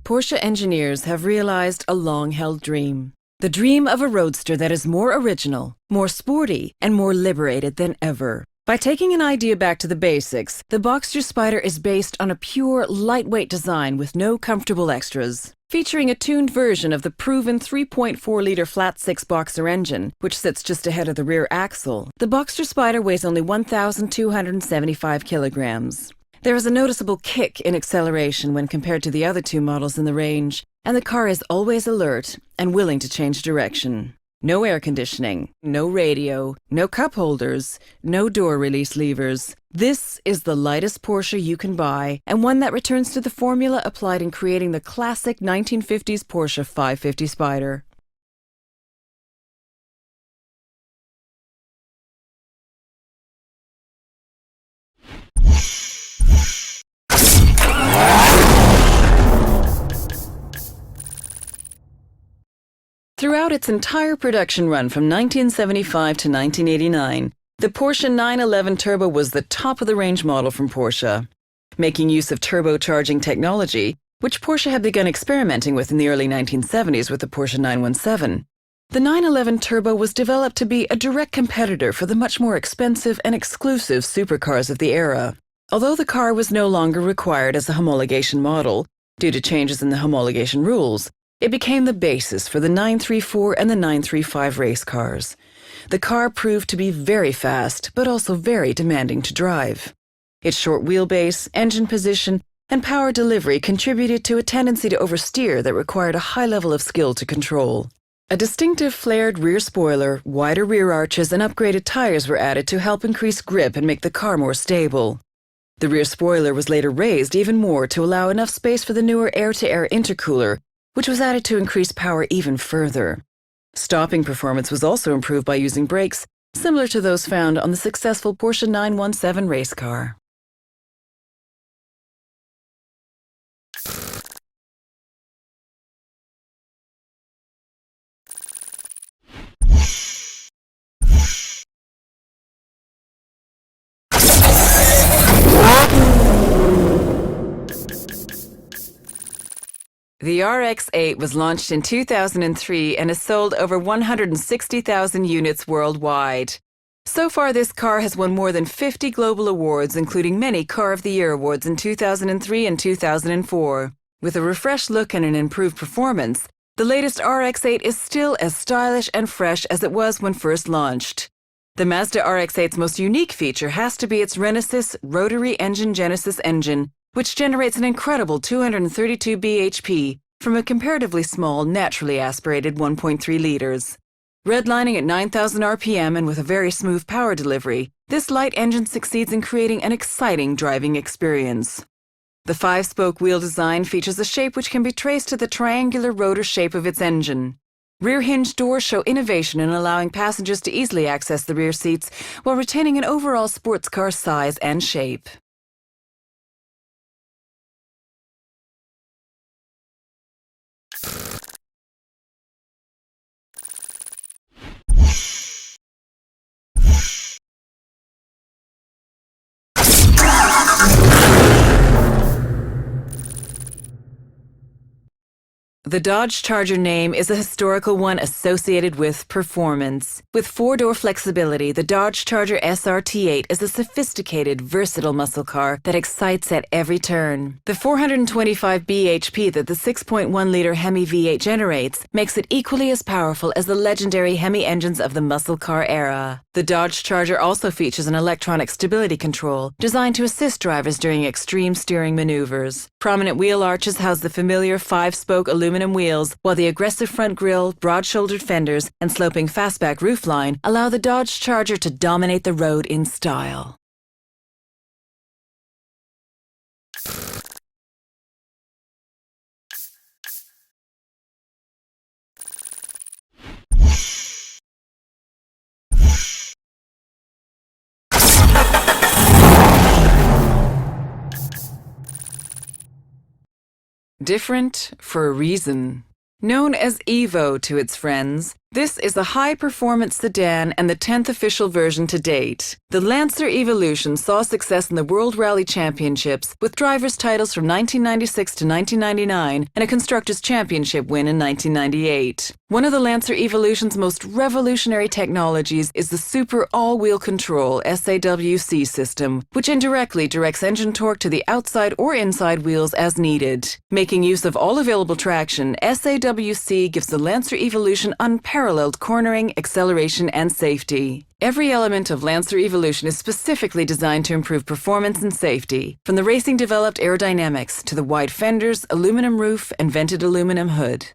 Porsche engineers have realized a long-held dream. The dream of a roadster that is more original, more sporty, and more liberated than ever. By taking an idea back to the basics, the Boxster Spyder is based on a pure, lightweight design with no comfortable extras. Featuring a tuned version of the proven 3.4-liter flat-six Boxer engine, which sits just ahead of the rear axle, the Boxster Spyder weighs only 1,275 kilograms. There is a noticeable kick in acceleration when compared to the other two models in the range, and the car is always alert and willing to change direction. No air conditioning, no radio, no cup holders, no door release levers. This is the lightest Porsche you can buy, and one that returns to the formula applied in creating the classic 1950s Porsche 550 Spyder. Throughout its entire production run from 1975 to 1989, the Porsche 911 Turbo was the top-of-the-range model from Porsche. Making use of turbocharging technology, which Porsche had begun experimenting with in the early 1970s with the Porsche 917, the 911 Turbo was developed to be a direct competitor for the much more expensive and exclusive supercars of the era. Although the car was no longer required as a homologation model, due to changes in the homologation rules, it became the basis for the 934 and the 935 race cars. The car proved to be very fast, but also very demanding to drive. Its short wheelbase, engine position, and power delivery contributed to a tendency to oversteer that required a high level of skill to control. A distinctive flared rear spoiler, wider rear arches, and upgraded tires were added to help increase grip and make the car more stable. The rear spoiler was later raised even more to allow enough space for the newer air-to-air intercooler, which was added to increase power even further. Stopping performance was also improved by using brakes similar to those found on the successful Porsche 917 race car. The RX-8 was launched in 2003 and has sold over 160,000 units worldwide. So far, this car has won more than 50 global awards, including many Car of the Year awards in 2003 and 2004. With a refreshed look and an improved performance, the latest RX-8 is still as stylish and fresh as it was when first launched. The Mazda RX-8's most unique feature has to be its Renesys rotary engine Genesis engine, which generates an incredible 232 bhp from a comparatively small, naturally aspirated 1.3 liters. Redlining at 9,000 RPM and with a very smooth power delivery, this light engine succeeds in creating an exciting driving experience. The five-spoke wheel design features a shape which can be traced to the triangular rotor shape of its engine. Rear hinge doors show innovation in allowing passengers to easily access the rear seats while retaining an overall sports car size and shape. The Dodge Charger name is a historical one associated with performance. With four-door flexibility, the Dodge Charger SRT8 is a sophisticated, versatile muscle car that excites at every turn. The 425 bhp that the 6.1-liter Hemi V8 generates makes it equally as powerful as the legendary Hemi engines of the muscle car era. The Dodge Charger also features an electronic stability control designed to assist drivers during extreme steering maneuvers. Prominent wheel arches house the familiar five-spoke aluminum wheels, while the aggressive front grille, broad-shouldered fenders, and sloping fastback roofline allow the Dodge Charger to dominate the road in style. Different for a reason. Known as Evo to its friends, This is the high-performance sedan and the 10th official version to date. The Lancer Evolution saw success in the World Rally Championships with drivers' titles from 1996 to 1999 and a Constructors' Championship win in 1998. One of the Lancer Evolution's most revolutionary technologies is the Super All-Wheel Control SAWC system, which indirectly directs engine torque to the outside or inside wheels as needed. Making use of all available traction, SAWC gives the Lancer Evolution unparalleled cornering, acceleration, and safety. Every element of Lancer Evolution is specifically designed to improve performance and safety, from the racing-developed aerodynamics to the wide fenders, aluminum roof, and vented aluminum hood.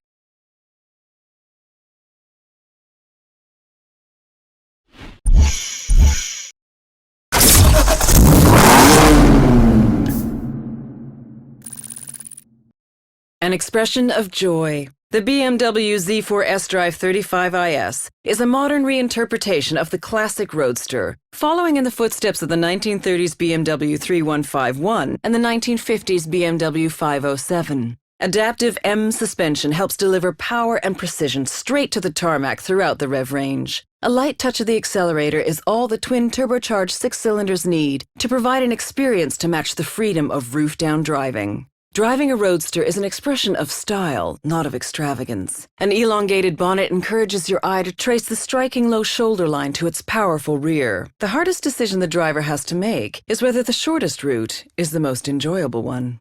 An expression of joy. The BMW Z4 S-Drive 35IS is a modern reinterpretation of the classic Roadster, following in the footsteps of the 1930s BMW 3151 and the 1950s BMW 507. Adaptive M suspension helps deliver power and precision straight to the tarmac throughout the rev range. A light touch of the accelerator is all the twin turbocharged 6 cylinders need to provide an experience to match the freedom of roof-down driving. Driving a Roadster is an expression of style, not of extravagance. An elongated bonnet encourages your eye to trace the striking low shoulder line to its powerful rear. The hardest decision the driver has to make is whether the shortest route is the most enjoyable one.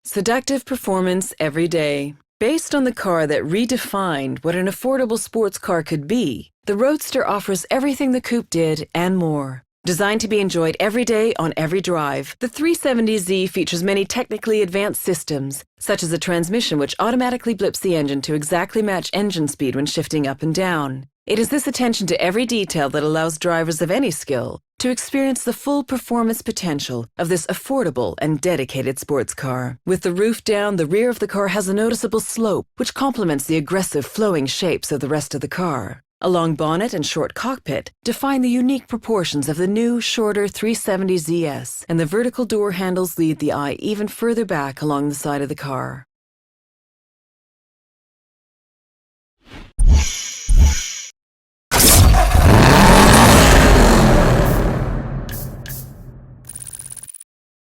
Seductive performance every day. Based on the car that redefined what an affordable sports car could be, the Roadster offers everything the coupe did and more. Designed to be enjoyed every day on every drive, the 370Z features many technically advanced systems, such as a transmission which automatically blips the engine to exactly match engine speed when shifting up and down. It is this attention to every detail that allows drivers of any skill to experience the full performance potential of this affordable and dedicated sports car. With the roof down, the rear of the car has a noticeable slope, which complements the aggressive flowing shapes of the rest of the car. A long bonnet and short cockpit define the unique proportions of the new, shorter 370ZS, and the vertical door handles lead the eye even further back along the side of the car.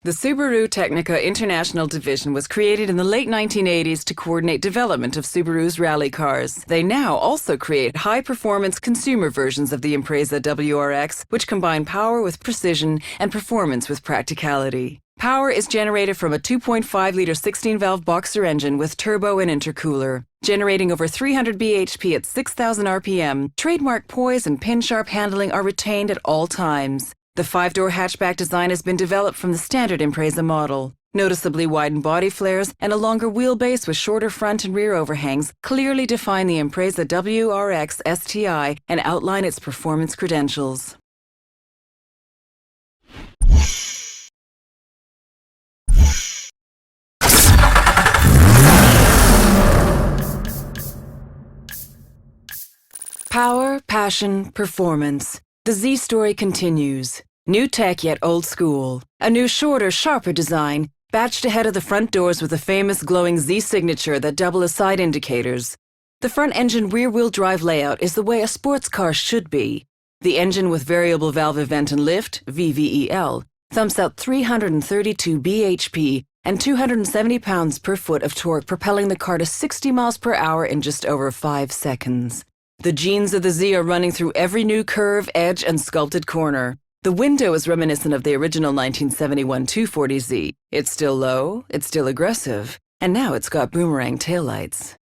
The Subaru Technica International Division was created in the late 1980s to coordinate development of Subaru's rally cars. They now also create high-performance consumer versions of the Impreza WRX, which combine power with precision and performance with practicality. Power is generated from a 2.5-liter 16-valve boxer engine with turbo and intercooler. Generating over 300 bhp at 6,000 RPM, trademark poise and pin-sharp handling are retained at all times. The 5-door hatchback design has been developed from the standard Impreza model. Noticeably widened body flares and a longer wheelbase with shorter front and rear overhangs clearly define the Impreza WRX STI and outline its performance credentials. Power, passion, performance. The Z story continues. New tech yet old school. A new shorter, sharper design, batched ahead of the front doors with the famous glowing Z signature that double as side indicators. The front engine rear-wheel drive layout is the way a sports car should be. The engine with variable valve event and lift, VVEL, thumps out 332 bhp and 270 pounds per foot of torque, propelling the car to 60 miles per hour in just over 5 seconds. The genes of the Z are running through every new curve, edge, and sculpted corner. The window is reminiscent of the original 1971 240Z. It's still low, it's still aggressive, and now it's got boomerang taillights.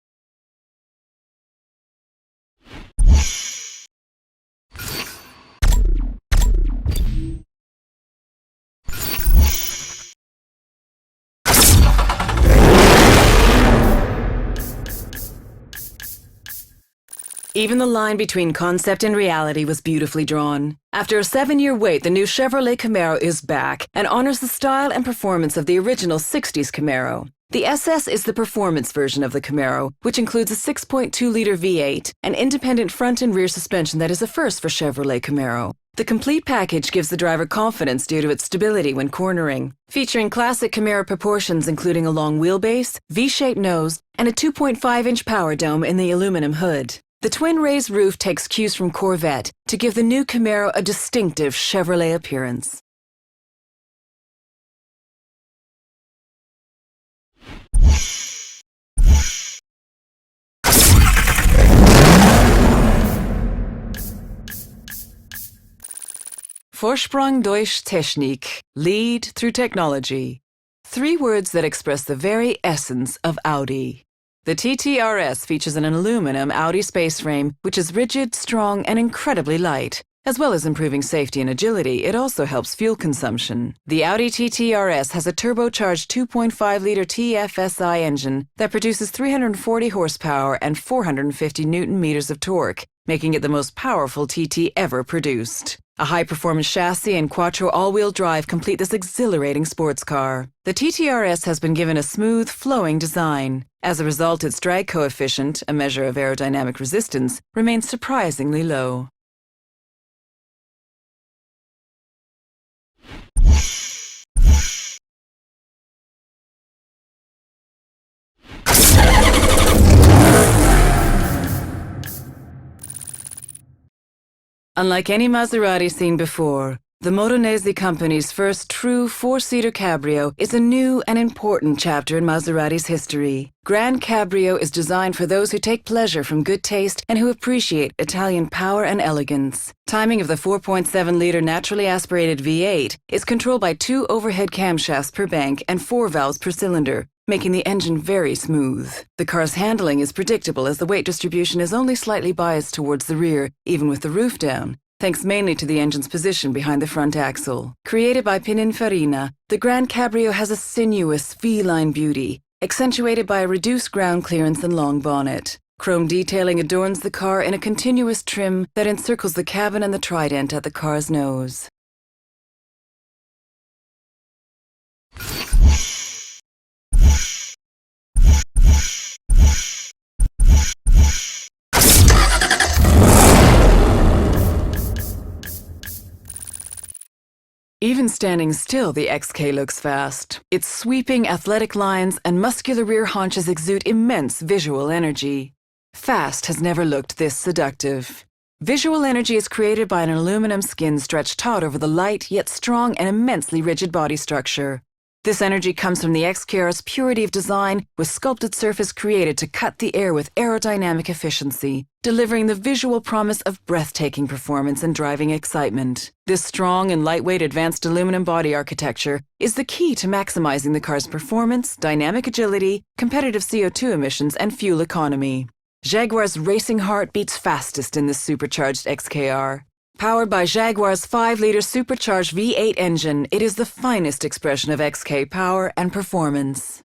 Even the line between concept and reality was beautifully drawn. After a 7-year wait, the new Chevrolet Camaro is back and honors the style and performance of the original 60s Camaro. The SS is the performance version of the Camaro, which includes a 6.2-liter V8, an independent front and rear suspension that is a first for Chevrolet Camaro. The complete package gives the driver confidence due to its stability when cornering, featuring classic Camaro proportions including a long wheelbase, V-shaped nose, and a 2.5-inch power dome in the aluminum hood. The twin raised roof takes cues from Corvette to give the new Camaro a distinctive Chevrolet appearance. Vorsprung durch Technik, lead through technology. 3 words that express the very essence of Audi. The TT-RS features an aluminum Audi space frame, which is rigid, strong, and incredibly light. As well as improving safety and agility, it also helps fuel consumption. The Audi TT-RS has a turbocharged 2.5-liter TFSI engine that produces 340 horsepower and 450 newton-meters of torque, making it the most powerful TT ever produced. A high-performance chassis and quattro all-wheel drive complete this exhilarating sports car. The TT-RS has been given a smooth, flowing design. As a result, its drag coefficient, a measure of aerodynamic resistance, remains surprisingly low. Unlike any Maserati seen before, the Modenese company's first true 4-seater cabrio is a new and important chapter in Maserati's history. Grand Cabrio is designed for those who take pleasure from good taste and who appreciate Italian power and elegance. Timing of the 4.7-liter naturally aspirated V8 is controlled by 2 overhead camshafts per bank and 4 valves per cylinder, making the engine very smooth. The car's handling is predictable as the weight distribution is only slightly biased towards the rear, even with the roof down, thanks mainly to the engine's position behind the front axle. Created by Pininfarina, the Grand Cabrio has a sinuous, feline beauty, accentuated by a reduced ground clearance and long bonnet. Chrome detailing adorns the car in a continuous trim that encircles the cabin and the trident at the car's nose. Even standing still, the XK looks fast. Its sweeping, athletic lines and muscular rear haunches exude immense visual energy. Fast has never looked this seductive. Visual energy is created by an aluminum skin stretched taut over the light, yet strong and immensely rigid body structure. This energy comes from the XKR's purity of design, with sculpted surface created to cut the air with aerodynamic efficiency, delivering the visual promise of breathtaking performance and driving excitement. This strong and lightweight advanced aluminum body architecture is the key to maximizing the car's performance, dynamic agility, competitive CO2 emissions, and fuel economy. Jaguar's racing heart beats fastest in this supercharged XKR. Powered by Jaguar's 5-liter supercharged V8 engine, it is the finest expression of XK power and performance.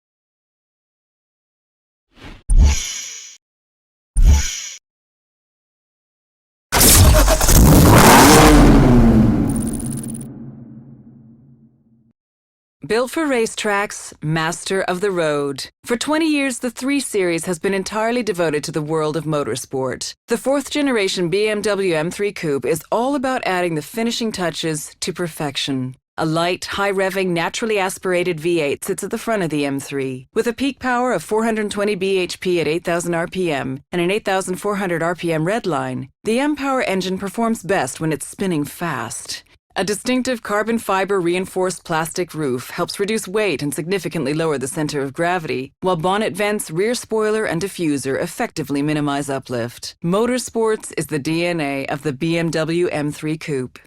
Built for racetracks, master of the road. For 20 years, the 3 Series has been entirely devoted to the world of motorsport. The 4th-generation BMW M3 Coupe is all about adding the finishing touches to perfection. A light, high-revving, naturally aspirated V8 sits at the front of the M3. With a peak power of 420 bhp at 8,000 RPM and an 8,400 RPM redline, the M-Power engine performs best when it's spinning fast. A distinctive carbon fiber reinforced plastic roof helps reduce weight and significantly lower the center of gravity, while bonnet vents, rear spoiler, and diffuser effectively minimize uplift. Motorsports is the DNA of the BMW M3 Coupe.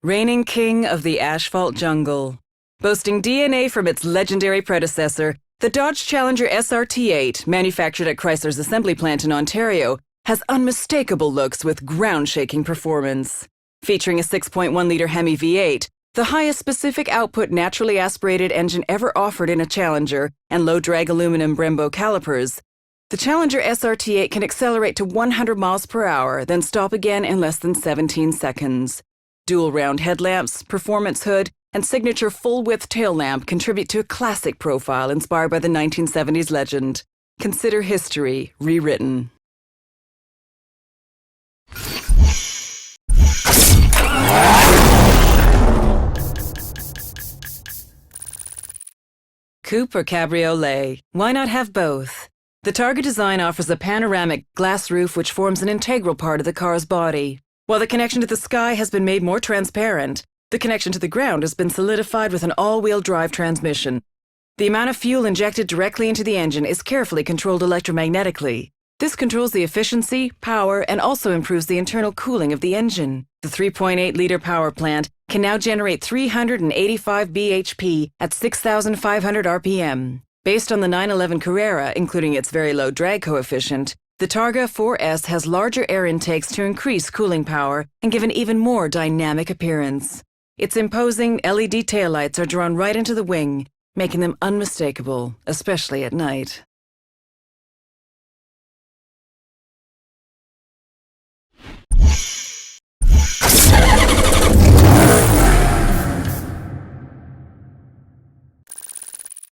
Reigning king of the asphalt jungle. Boasting DNA from its legendary predecessor, the Dodge Challenger SRT8, manufactured at Chrysler's assembly plant in Ontario, has unmistakable looks with ground-shaking performance. Featuring a 6.1-liter Hemi V8, the highest specific output naturally aspirated engine ever offered in a Challenger, and low-drag aluminum Brembo calipers, The Challenger SRT8 can accelerate to 100 miles per hour, then stop again in less than 17 seconds. Dual round headlamps, performance hood, and signature full-width tail lamp contribute to a classic profile inspired by the 1970s legend. Consider history rewritten. Coupe or cabriolet? Why not have both? The Targa design offers a panoramic glass roof which forms an integral part of the car's body. While the connection to the sky has been made more transparent, the connection to the ground has been solidified with an all-wheel drive transmission. The amount of fuel injected directly into the engine is carefully controlled electromagnetically. This controls the efficiency, power, and also improves the internal cooling of the engine. The 3.8-liter power plant can now generate 385 bhp at 6,500 RPM. Based on the 911 Carrera, including its very low drag coefficient, the Targa 4S has larger air intakes to increase cooling power and give an even more dynamic appearance. Its imposing LED taillights are drawn right into the wing, making them unmistakable, especially at night.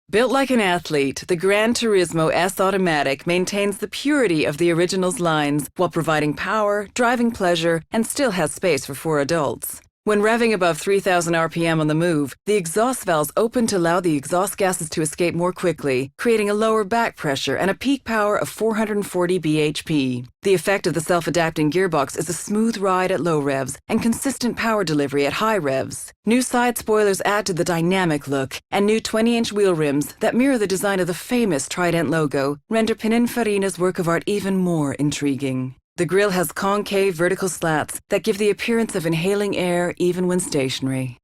Built like an athlete, the Gran Turismo S Automatic maintains the purity of the original's lines while providing power, driving pleasure, and still has space for 4 adults. When revving above 3,000 RPM on the move, the exhaust valves open to allow the exhaust gases to escape more quickly, creating a lower back pressure and a peak power of 440 bhp. The effect of the self-adapting gearbox is a smooth ride at low revs and consistent power delivery at high revs. New side spoilers add to the dynamic look, and new 20-inch wheel rims that mirror the design of the famous Trident logo render Pininfarina's work of art even more intriguing. The grille has concave vertical slats that give the appearance of inhaling air even when stationary.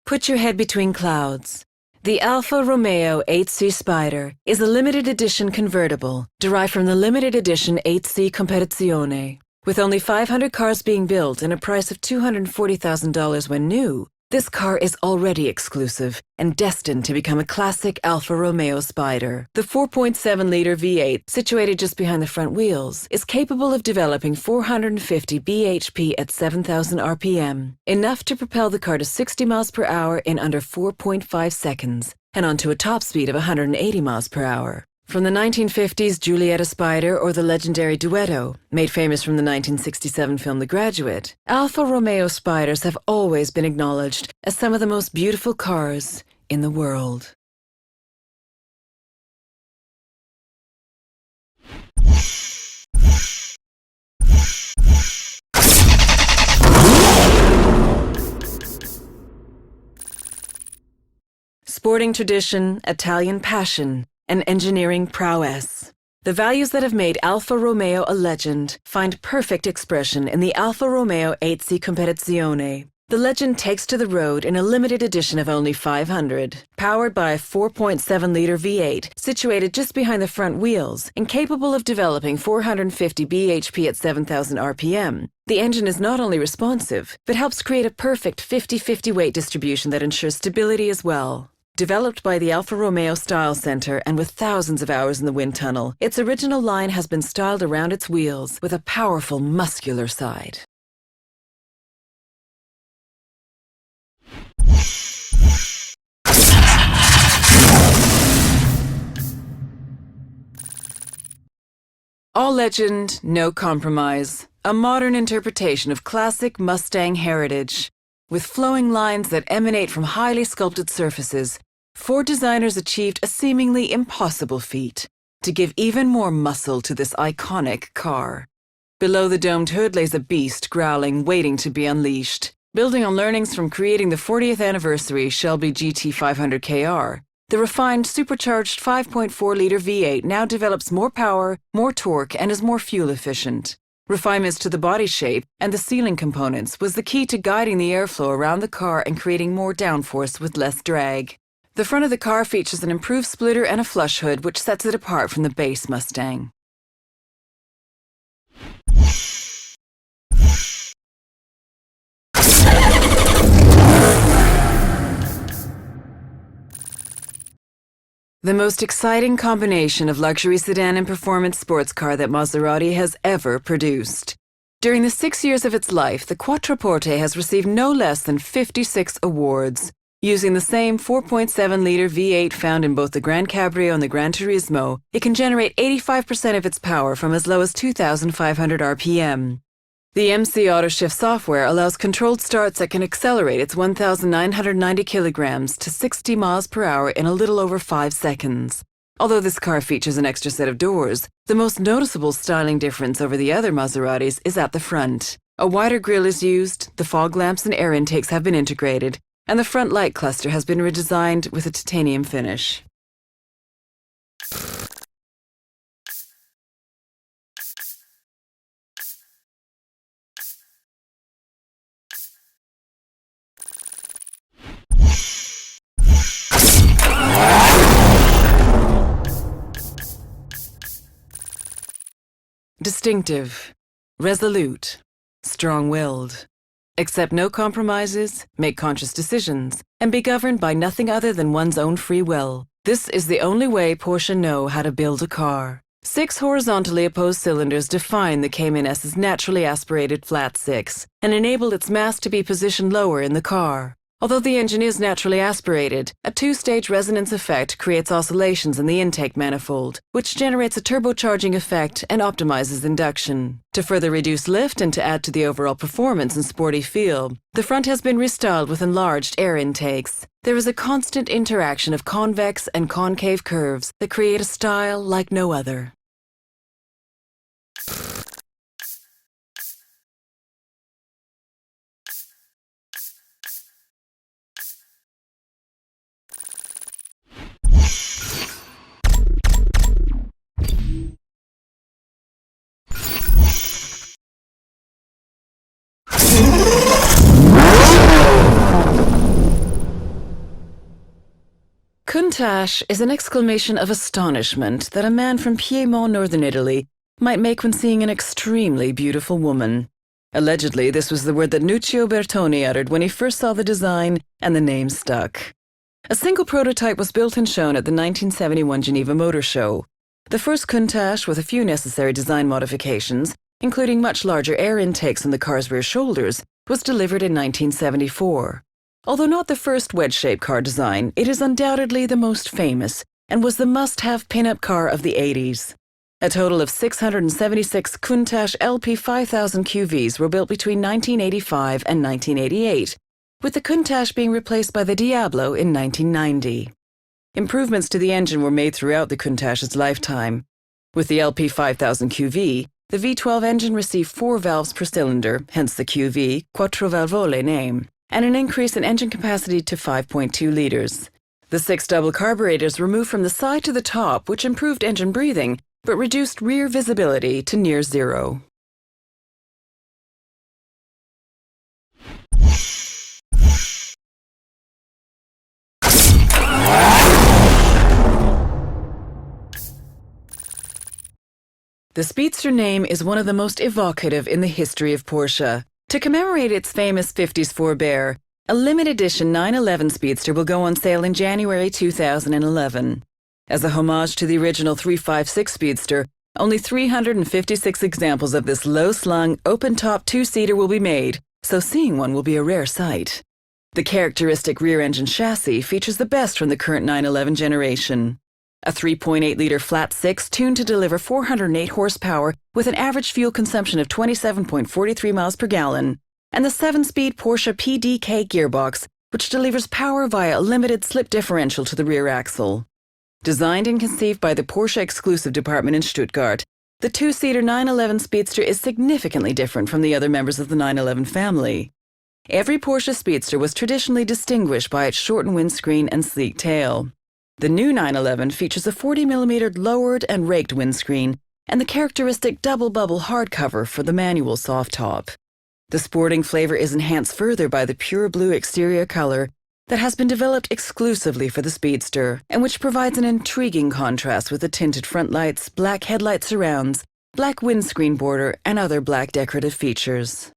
Put your head between clouds. The Alfa Romeo 8C Spider is a limited edition convertible derived from the limited edition 8C Competizione. With only 500 cars being built and a price of $240,000 when new, this car is already exclusive and destined to become a classic Alfa Romeo Spider. The 4.7-liter V8, situated just behind the front wheels, is capable of developing 450 bhp at 7,000 RPM, enough to propel the car to 60 miles per hour in under 4.5 seconds, and onto a top speed of 180 miles per hour. From the 1950s Giulietta Spider or the legendary Duetto, made famous from the 1967 film The Graduate, Alfa Romeo Spiders have always been acknowledged as some of the most beautiful cars in the world. Sporting tradition, Italian passion, and engineering prowess. The values that have made Alfa Romeo a legend find perfect expression in the Alfa Romeo 8C Competizione. The legend takes to the road in a limited edition of only 500. Powered by a 4.7-liter V8 situated just behind the front wheels and capable of developing 450 bhp at 7,000 RPM, the engine is not only responsive, but helps create a perfect 50-50 weight distribution that ensures stability as well. Developed by the Alfa Romeo Style Center and with thousands of hours in the wind tunnel, its original line has been styled around its wheels with a powerful, muscular side. All legend, no compromise. A modern interpretation of classic Mustang heritage. With flowing lines that emanate from highly sculpted surfaces, Ford designers achieved a seemingly impossible feat: to give even more muscle to this iconic car. Below the domed hood lays a beast growling, waiting to be unleashed. Building on learnings from creating the 40th anniversary Shelby GT500KR, the refined supercharged 5.4-liter V8 now develops more power, more torque, and is more fuel efficient. Refinements to the body shape and the sealing components was the key to guiding the airflow around the car and creating more downforce with less drag. The front of the car features an improved splitter and a flush hood, which sets it apart from the base Mustang. The most exciting combination of luxury sedan and performance sports car that Maserati has ever produced. During the 6 years of its life, the Quattroporte has received no less than 56 awards. Using the same 4.7-liter V8 found in both the Gran Cabrio and the Gran Turismo, it can generate 85% of its power from as low as 2,500 RPM. The MC AutoShift software allows controlled starts that can accelerate its 1,990 kilograms to 60 miles per hour in a little over 5 seconds. Although this car features an extra set of doors, the most noticeable styling difference over the other Maseratis is at the front. A wider grille is used, the fog lamps and air intakes have been integrated, and the front light cluster has been redesigned with a titanium finish. Distinctive, resolute, strong-willed. Accept no compromises, make conscious decisions, and be governed by nothing other than one's own free will. This is the only way Porsche know how to build a car. 6 horizontally opposed cylinders define the Cayman S's naturally aspirated flat six and enable its mass to be positioned lower in the car. Although the engine is naturally aspirated, a 2-stage resonance effect creates oscillations in the intake manifold, which generates a turbocharging effect and optimizes induction. To further reduce lift and to add to the overall performance and sporty feel, the front has been restyled with enlarged air intakes. There is a constant interaction of convex and concave curves that create a style like no other. Countach is an exclamation of astonishment that a man from Piedmont, northern Italy, might make when seeing an extremely beautiful woman. Allegedly, this was the word that Nuccio Bertoni uttered when he first saw the design, and the name stuck. A single prototype was built and shown at the 1971 Geneva Motor Show. The first Countach, with a few necessary design modifications, including much larger air intakes on the car's rear shoulders, was delivered in 1974. Although not the first wedge-shaped car design, it is undoubtedly the most famous and was the must-have pin-up car of the 80s. A total of 676 Countach LP 5000 QVs were built between 1985 and 1988, with the Countach being replaced by the Diablo in 1990. Improvements to the engine were made throughout the Countach's lifetime. With the LP 5000 QV, the V12 engine received 4 valves per cylinder, hence the QV, Quattro Valvole name, and an increase in engine capacity to 5.2 liters. The 6 double carburetors were moved from the side to the top, which improved engine breathing, but reduced rear visibility to near zero. The Speedster name is one of the most evocative in the history of Porsche. To commemorate its famous 50s forebear, a limited edition 911 Speedster will go on sale in January 2011. As a homage to the original 356 Speedster, only 356 examples of this low-slung, open-top 2-seater will be made, so seeing one will be a rare sight. The characteristic rear-engine chassis features the best from the current 911 generation. A 3.8-liter flat six tuned to deliver 408 horsepower with an average fuel consumption of 27.43 miles per gallon, and the 7-speed Porsche PDK gearbox, which delivers power via a limited slip differential to the rear axle. Designed and conceived by the Porsche exclusive department in Stuttgart, the 2-seater 911 Speedster is significantly different from the other members of the 911 family. Every Porsche Speedster was traditionally distinguished by its shortened windscreen and sleek tail. The new 911 features a 40mm lowered and raked windscreen and the characteristic double-bubble hardcover for the manual soft top. The sporting flavor is enhanced further by the pure blue exterior color that has been developed exclusively for the Speedster and which provides an intriguing contrast with the tinted front lights, black headlight surrounds, black windscreen border, and other black decorative features.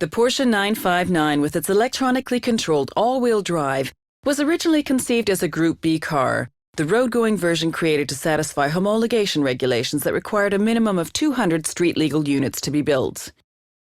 The Porsche 959, with its electronically controlled all-wheel drive, was originally conceived as a Group B car, the road-going version created to satisfy homologation regulations that required a minimum of 200 street-legal units to be built.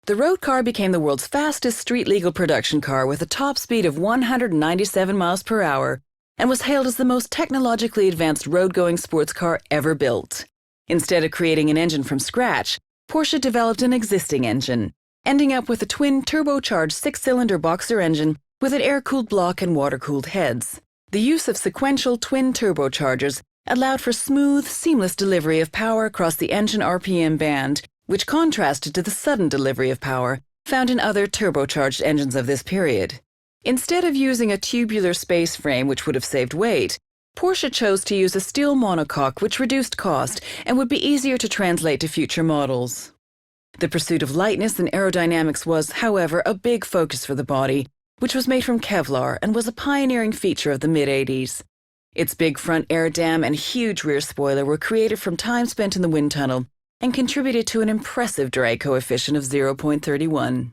The road car became the world's fastest street-legal production car with a top speed of 197 miles per hour and was hailed as the most technologically advanced road-going sports car ever built. Instead of creating an engine from scratch, Porsche developed an existing engine, ending up with a twin turbocharged six-cylinder boxer engine with an air-cooled block and water-cooled heads. The use of sequential twin turbochargers allowed for smooth, seamless delivery of power across the engine RPM band, which contrasted to the sudden delivery of power found in other turbocharged engines of this period. Instead of using a tubular space frame, which would have saved weight, Porsche chose to use a steel monocoque, which reduced cost and would be easier to translate to future models. The pursuit of lightness and aerodynamics was, however, a big focus for the body, which was made from Kevlar and was a pioneering feature of the mid-'80s. Its big front air dam and huge rear spoiler were created from time spent in the wind tunnel and contributed to an impressive drag coefficient of 0.31.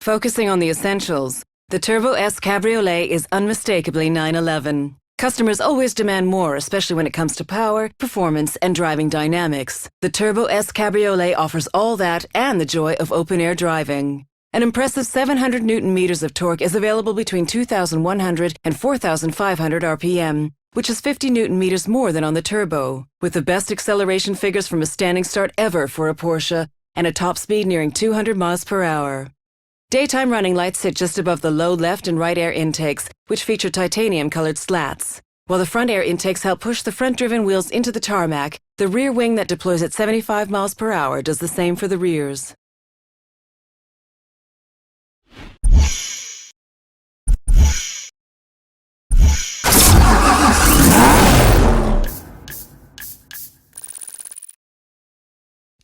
Focusing on the essentials, the Turbo S Cabriolet is unmistakably 911. Customers always demand more, especially when it comes to power, performance, and driving dynamics. The Turbo S Cabriolet offers all that and the joy of open-air driving. An impressive 700 Newton-meters of torque is available between 2,100 and 4,500 RPM, which is 50 Newton-meters more than on the Turbo, with the best acceleration figures from a standing start ever for a Porsche, and a top speed nearing 200 miles per hour. Daytime running lights sit just above the low left and right air intakes, which feature titanium-colored slats. While the front air intakes help push the front-driven wheels into the tarmac, the rear wing that deploys at 75 miles per hour does the same for the rears.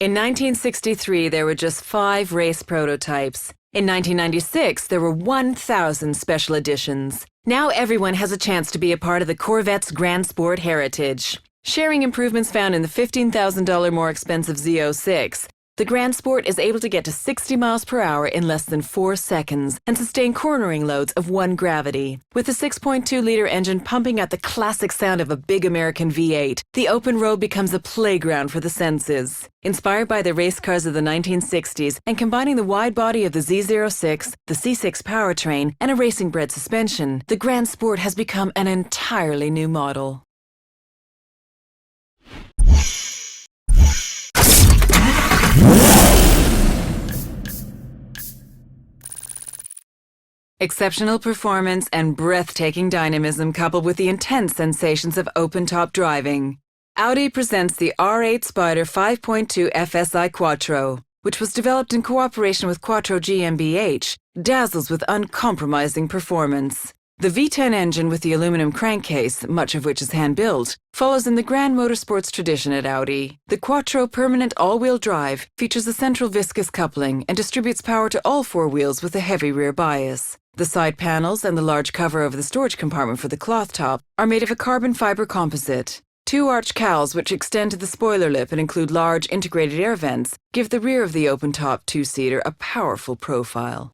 In 1963, there were just 5 race prototypes. In 1996, there were 1,000 special editions. Now everyone has a chance to be a part of the Corvette's Grand Sport heritage. Sharing improvements found in the $15,000 more expensive Z06, the Grand Sport is able to get to 60 miles per hour in less than 4 seconds and sustain cornering loads of 1 gravity. With the 6.2-liter engine pumping out the classic sound of a big American V8, the open road becomes a playground for the senses. Inspired by the race cars of the 1960s and combining the wide body of the Z06, the C6 powertrain, and a racing-bred suspension, the Grand Sport has become an entirely new model. Exceptional performance and breathtaking dynamism coupled with the intense sensations of open-top driving. Audi presents the R8 Spider 5.2 FSI Quattro, which was developed in cooperation with Quattro GmbH, dazzles with uncompromising performance. The V10 engine with the aluminum crankcase, much of which is hand-built, follows in the grand motorsports tradition at Audi. The Quattro permanent all-wheel drive features a central viscous coupling and distributes power to all 4 wheels with a heavy rear bias. The side panels and the large cover over the storage compartment for the cloth top are made of a carbon fiber composite. 2 arch cowls, which extend to the spoiler lip and include large integrated air vents, give the rear of the open-top 2-seater a powerful profile.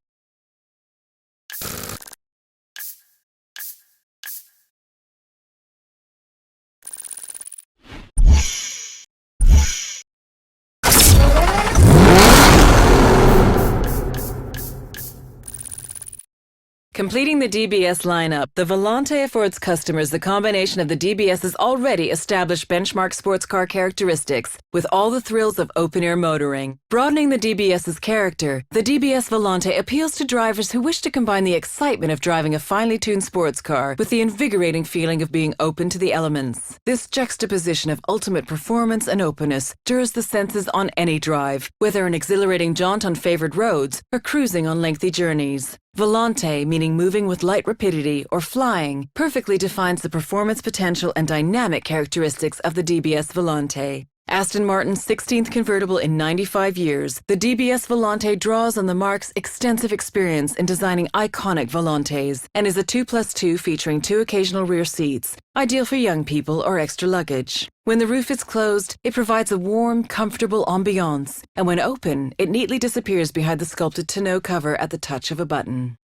Completing the DBS lineup, the Volante affords customers the combination of the DBS's already established benchmark sports car characteristics with all the thrills of open-air motoring. Broadening the DBS's character, the DBS Volante appeals to drivers who wish to combine the excitement of driving a finely tuned sports car with the invigorating feeling of being open to the elements. This juxtaposition of ultimate performance and openness stirs the senses on any drive, whether an exhilarating jaunt on favored roads or cruising on lengthy journeys. Volante, meaning moving with light rapidity or flying, perfectly defines the performance potential and dynamic characteristics of the DBS Volante. Aston Martin's 16th convertible in 95 years, the DBS Volante draws on the marque's extensive experience in designing iconic Volantes and is a 2+2 featuring 2 occasional rear seats, ideal for young people or extra luggage. When the roof is closed, it provides a warm, comfortable ambiance, and when open, it neatly disappears behind the sculpted tonneau cover at the touch of a button.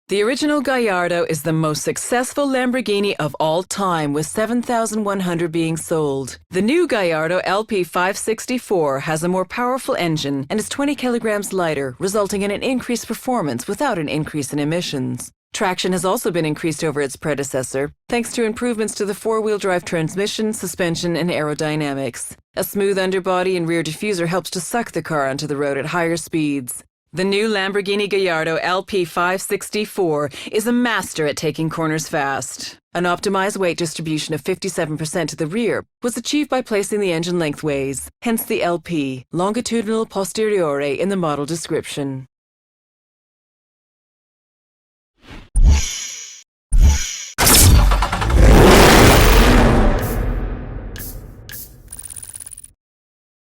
The original Gallardo is the most successful Lamborghini of all time, with 7,100 being sold. The new Gallardo LP 564 has a more powerful engine and is 20 kilograms lighter, resulting in an increased performance without an increase in emissions. Traction has also been increased over its predecessor, thanks to improvements to the four-wheel drive transmission, suspension, and aerodynamics. A smooth underbody and rear diffuser helps to suck the car onto the road at higher speeds. The new Lamborghini Gallardo LP 564 is a master at taking corners fast. An optimized weight distribution of 57% to the rear was achieved by placing the engine lengthways, hence the LP, longitudinal posteriore, in the model description.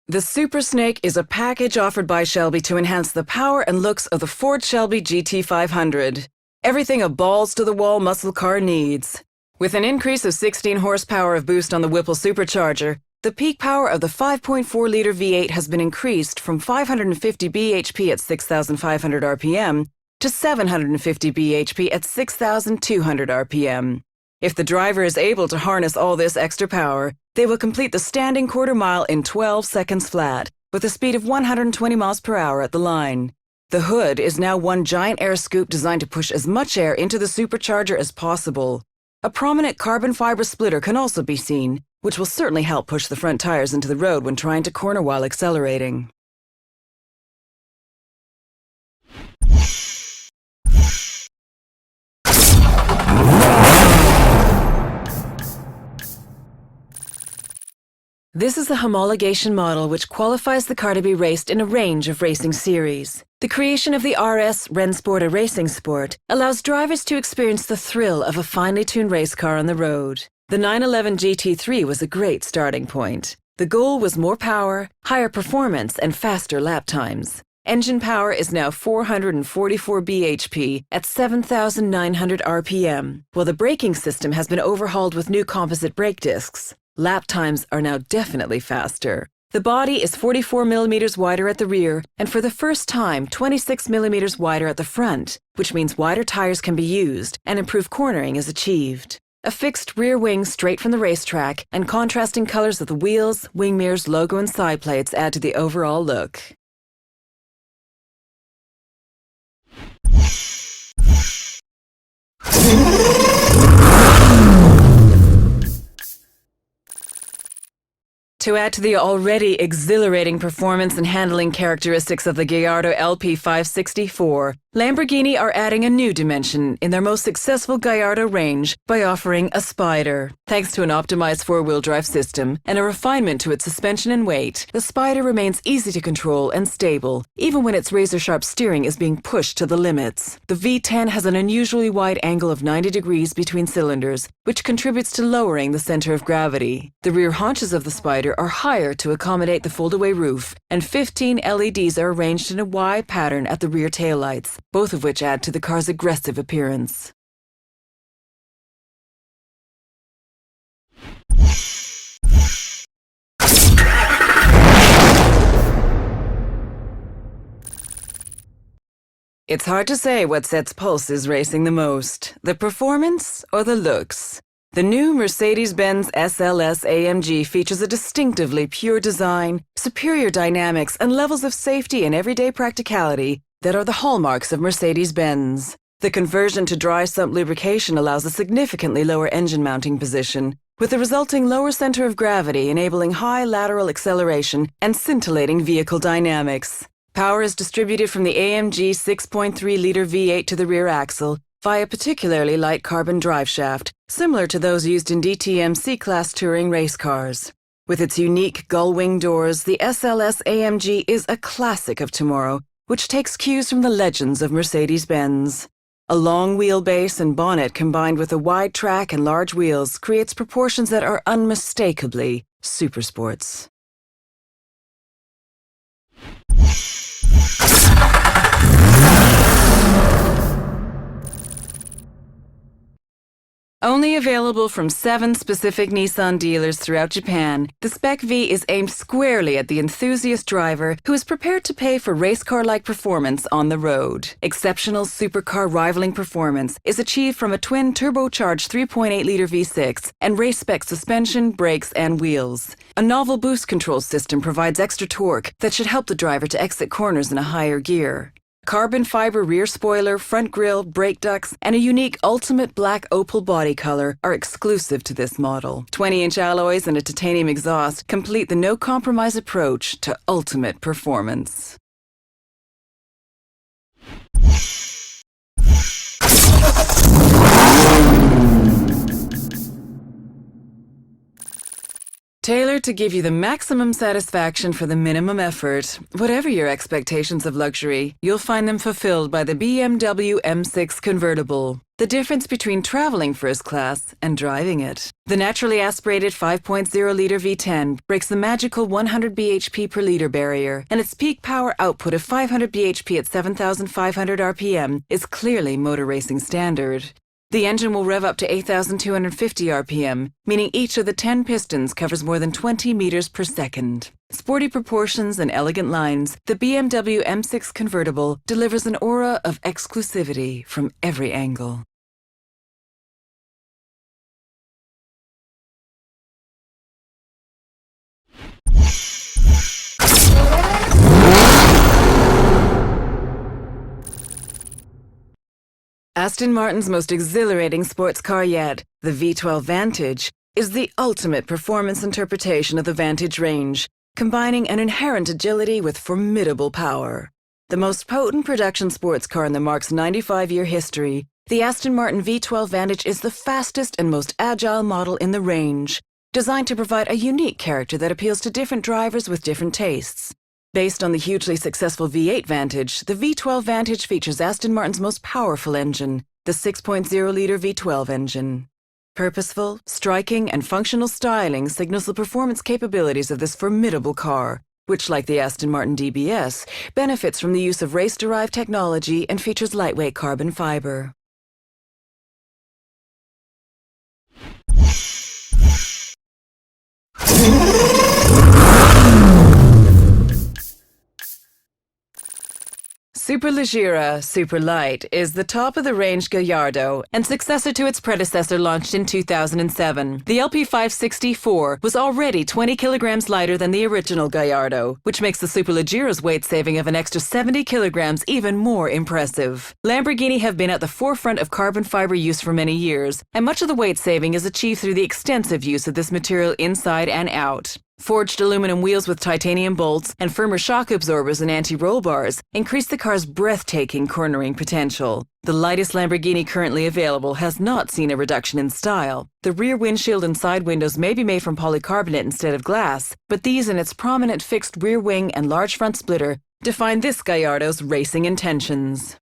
The Super Snake is a package offered by Shelby to enhance the power and looks of the Ford Shelby GT500. Everything a balls-to-the-wall muscle car needs. With an increase of 16 horsepower of boost on the Whipple supercharger, the peak power of the 5.4-liter V8 has been increased from 550 bhp at 6,500 RPM to 750 bhp at 6,200 RPM. If the driver is able to harness all this extra power, they will complete the standing quarter mile in 12 seconds flat, with a speed of 120 miles per hour at the line. The hood is now one giant air scoop designed to push as much air into the supercharger as possible. A prominent carbon fiber splitter can also be seen, which will certainly help push the front tires into the road when trying to corner while accelerating. This is a homologation model which qualifies the car to be raced in a range of racing series. The creation of the RS Rennsport, a racing sport, allows drivers to experience the thrill of a finely tuned race car on the road. The 911 GT3 was a great starting point. The goal was more power, higher performance, and faster lap times. Engine power is now 444 bhp at 7,900 RPM, while the braking system has been overhauled with new composite brake discs. Lap times are now definitely faster. The body is 44 millimeters wider at the rear, and for the first time, 26 millimeters wider at the front, which means wider tires can be used and improved cornering is achieved. A fixed rear wing straight from the racetrack and contrasting colors of the wheels, wing mirrors, logo, and side plates add to the overall look. To add to the already exhilarating performance and handling characteristics of the Gallardo LP 564, Lamborghini are adding a new dimension in their most successful Gallardo range by offering a Spider. Thanks to an optimized four-wheel drive system and a refinement to its suspension and weight, the Spider remains easy to control and stable, even when its razor-sharp steering is being pushed to the limits. The V10 has an unusually wide angle of 90 degrees between cylinders, which contributes to lowering the center of gravity. The rear haunches of the Spider are higher to accommodate the foldaway roof, and 15 LEDs are arranged in a Y pattern at the rear taillights, both of which add to the car's aggressive appearance. It's hard to say what sets pulses racing the most, the performance or the looks. The new Mercedes-Benz SLS AMG features a distinctively pure design, superior dynamics, and levels of safety and everyday practicality that are the hallmarks of Mercedes-Benz. The conversion to dry sump lubrication allows a significantly lower engine mounting position, with the resulting lower center of gravity enabling high lateral acceleration and scintillating vehicle dynamics. Power is distributed from the AMG 6.3-liter V8 to the rear axle via particularly light carbon driveshaft, similar to those used in DTM C-Class touring race cars. With its unique gull-wing doors, the SLS AMG is a classic of tomorrow, which takes cues from the legends of Mercedes-Benz. A long wheelbase and bonnet combined with a wide track and large wheels creates proportions that are unmistakably supersports. Only available from 7 specific Nissan dealers throughout Japan, the Spec V is aimed squarely at the enthusiast driver who is prepared to pay for race car-like performance on the road. Exceptional supercar rivaling performance is achieved from a twin turbocharged 3.8-liter V6 and race-spec suspension, brakes, and wheels. A novel boost control system provides extra torque that should help the driver to exit corners in a higher gear. Carbon fiber rear spoiler, front grille, brake ducts, and a unique ultimate black opal body color are exclusive to this model. 20-inch alloys and a titanium exhaust complete the no-compromise approach to ultimate performance. Tailored to give you the maximum satisfaction for the minimum effort, whatever your expectations of luxury, you'll find them fulfilled by the BMW M6 convertible. The difference between traveling first class and driving it. The naturally aspirated 5.0-liter V10 breaks the magical 100 bhp per liter barrier, and its peak power output of 500 bhp at 7,500 RPM is clearly motor racing standard. The engine will rev up to 8,250 RPM, meaning each of the 10 pistons covers more than 20 meters per second. Sporty proportions and elegant lines, the BMW M6 convertible delivers an aura of exclusivity from every angle. Aston Martin's most exhilarating sports car yet, the V12 Vantage, is the ultimate performance interpretation of the Vantage range, combining an inherent agility with formidable power. The most potent production sports car in the marque's 95-year history, the Aston Martin V12 Vantage is the fastest and most agile model in the range, designed to provide a unique character that appeals to different drivers with different tastes. Based on the hugely successful V8 Vantage, the V12 Vantage features Aston Martin's most powerful engine, the 6.0-liter V12 engine. Purposeful, striking, and functional styling signals the performance capabilities of this formidable car, which, like the Aston Martin DBS, benefits from the use of race-derived technology and features lightweight carbon fiber. Superleggera Super Light is the top-of-the-range Gallardo and successor to its predecessor launched in 2007. The LP560-4 was already 20 kilograms lighter than the original Gallardo, which makes the Superleggera's weight saving of an extra 70 kilograms even more impressive. Lamborghini have been at the forefront of carbon fiber use for many years, and much of the weight saving is achieved through the extensive use of this material inside and out. Forged aluminum wheels with titanium bolts and firmer shock absorbers and anti-roll bars increase the car's breathtaking cornering potential. The lightest Lamborghini currently available has not seen a reduction in style. The rear windshield and side windows may be made from polycarbonate instead of glass, but these and its prominent fixed rear wing and large front splitter define this Gallardo's racing intentions.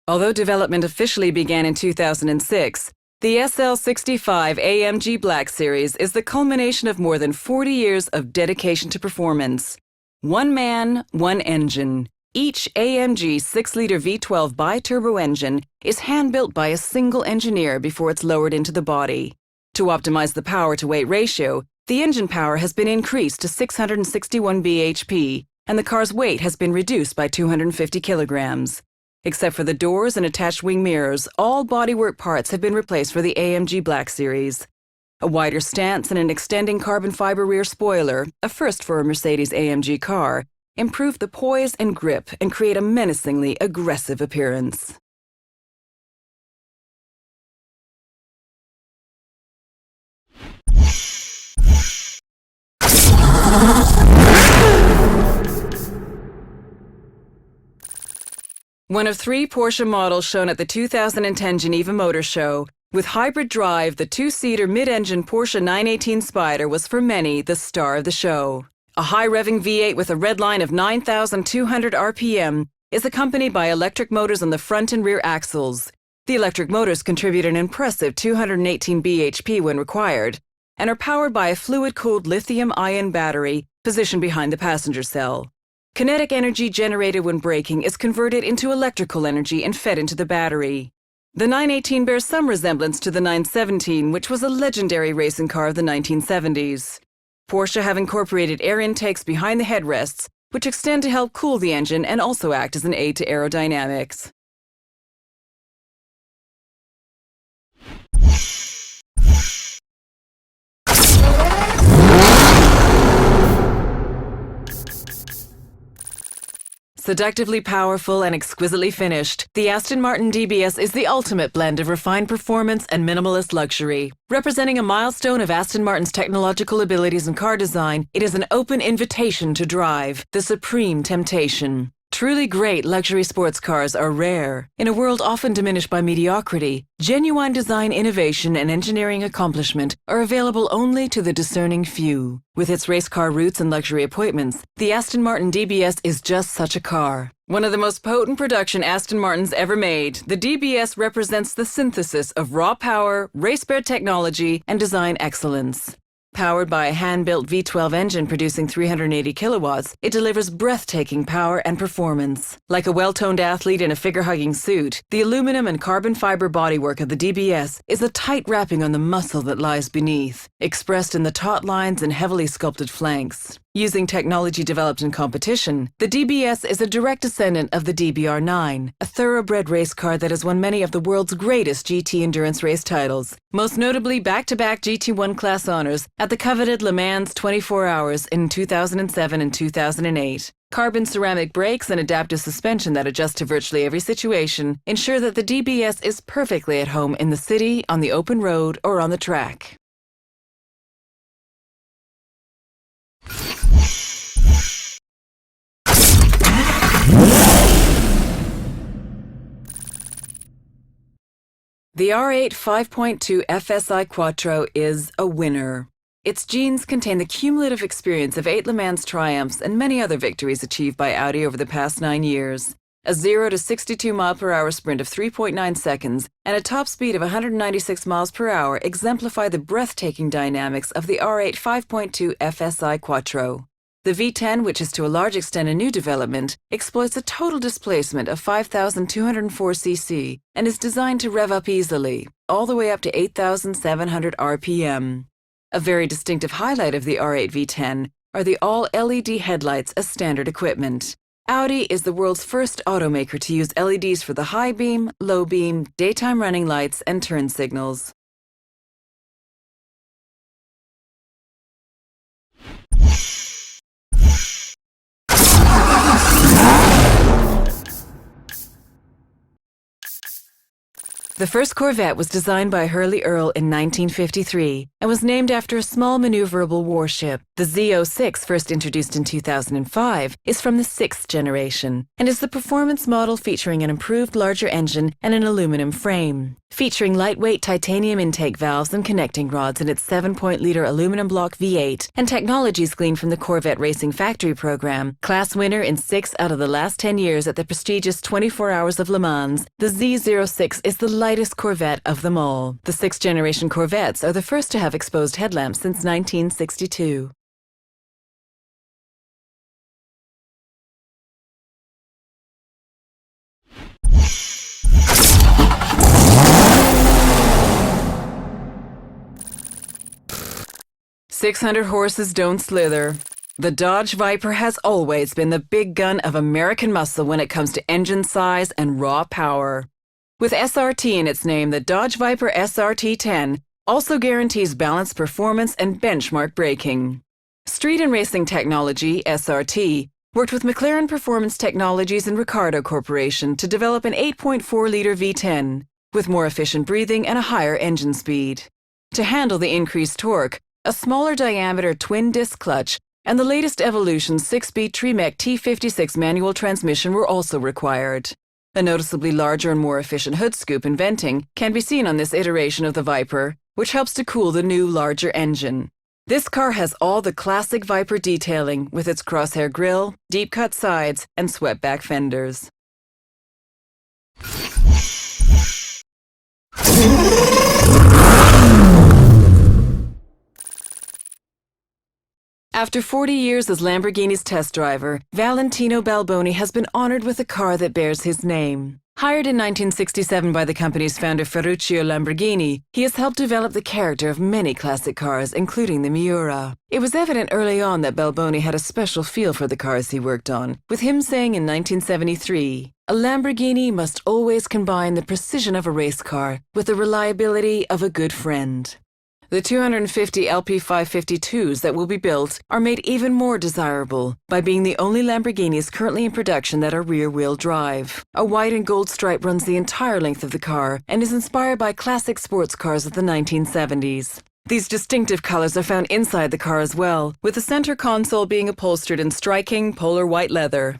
Although development officially began in 2006, the SL65 AMG Black Series is the culmination of more than 40 years of dedication to performance. One man, one engine. Each AMG 6-liter V12 bi-turbo engine is hand-built by a single engineer before it's lowered into the body. To optimize the power-to-weight ratio, the engine power has been increased to 661 bhp, and the car's weight has been reduced by 250 kilograms. Except for the doors and attached wing mirrors, all bodywork parts have been replaced for the AMG Black Series. A wider stance and an extending carbon fiber rear spoiler, a first for a Mercedes-AMG car, improve the poise and grip and create a menacingly aggressive appearance. One of 3 Porsche models shown at the 2010 Geneva Motor Show, with hybrid drive, the 2-seater mid-engine Porsche 918 Spyder was for many the star of the show. A high-revving V8 with a red line of 9,200 RPM is accompanied by electric motors on the front and rear axles. The electric motors contribute an impressive 218 bhp when required, and are powered by a fluid-cooled lithium-ion battery positioned behind the passenger cell. Kinetic energy generated when braking is converted into electrical energy and fed into the battery. The 918 bears some resemblance to the 917, which was a legendary racing car of the 1970s. Porsche have incorporated air intakes behind the headrests, which extend to help cool the engine and also act as an aid to aerodynamics. Seductively powerful and exquisitely finished, the Aston Martin DBS is the ultimate blend of refined performance and minimalist luxury. Representing a milestone of Aston Martin's technological abilities in car design, it is an open invitation to drive, the supreme temptation. Truly great luxury sports cars are rare. In a world often diminished by mediocrity, genuine design innovation and engineering accomplishment are available only to the discerning few. With its race car roots and luxury appointments, the Aston Martin DBS is just such a car. One of the most potent production Aston Martins ever made, the DBS represents the synthesis of raw power, race-bred technology, and design excellence. Powered by a hand-built V12 engine producing 380 kilowatts, it delivers breathtaking power and performance. Like a well-toned athlete in a figure-hugging suit, the aluminum and carbon fiber bodywork of the DBS is a tight wrapping on the muscle that lies beneath, expressed in the taut lines and heavily sculpted flanks. Using technology developed in competition, the DBS is a direct descendant of the DBR9, a thoroughbred race car that has won many of the world's greatest GT endurance race titles, most notably back-to-back GT1 class honors at the coveted Le Mans 24 Hours in 2007 and 2008. Carbon ceramic brakes and adaptive suspension that adjust to virtually every situation ensure that the DBS is perfectly at home in the city, on the open road, or on the track. The R8 5.2 FSI Quattro is a winner. Its genes contain the cumulative experience of 8 Le Mans triumphs and many other victories achieved by Audi over the past 9 years. A 0 to 62 mph sprint of 3.9 seconds and a top speed of 196 miles per hour exemplify the breathtaking dynamics of the R8 5.2 FSI Quattro. The V10, which is to a large extent a new development, exploits a total displacement of 5,204 cc and is designed to rev up easily, all the way up to 8,700 RPM. A very distinctive highlight of the R8 V10 are the all-LED headlights as standard equipment. Audi is the world's first automaker to use LEDs for the high beam, low beam, daytime running lights, and turn signals. The first Corvette was designed by Hurley Earl in 1953 and was named after a small maneuverable warship. The Z06, first introduced in 2005, is from the 6th generation and is the performance model featuring an improved larger engine and an aluminum frame. Featuring lightweight titanium intake valves and connecting rods in its 7.0-liter aluminum block V8 and technologies gleaned from the Corvette Racing Factory program, class winner in 6 out of the last 10 years at the prestigious 24 Hours of Le Mans, the Z06 is the lightest Corvette of them all. The 6th generation Corvettes are the first to have exposed headlamps since 1962. "600 horses don't slither." The Dodge Viper has always been the big gun of American muscle when it comes to engine size and raw power. With SRT in its name, the Dodge Viper SRT10 also guarantees balanced performance and benchmark braking. Street and Racing Technology, SRT, worked with McLaren Performance Technologies and Ricardo Corporation to develop an 8.4-liter V10 with more efficient breathing and a higher engine speed. To handle the increased torque, a smaller diameter twin-disc clutch and the latest Evolution 6-speed Tremec T56 manual transmission were also required. A noticeably larger and more efficient hood scoop and venting can be seen on this iteration of the Viper, which helps to cool the new, larger engine. This car has all the classic Viper detailing with its crosshair grille, deep-cut sides, and swept-back fenders. After 40 years as Lamborghini's test driver, Valentino Balboni has been honored with a car that bears his name. Hired in 1967 by the company's founder Ferruccio Lamborghini, he has helped develop the character of many classic cars, including the Miura. It was evident early on that Balboni had a special feel for the cars he worked on, with him saying in 1973, "A Lamborghini must always combine the precision of a race car with the reliability of a good friend." The 250 LP552s that will be built are made even more desirable by being the only Lamborghinis currently in production that are rear-wheel drive. A white and gold stripe runs the entire length of the car and is inspired by classic sports cars of the 1970s. These distinctive colors are found inside the car as well, with the center console being upholstered in striking polar white leather.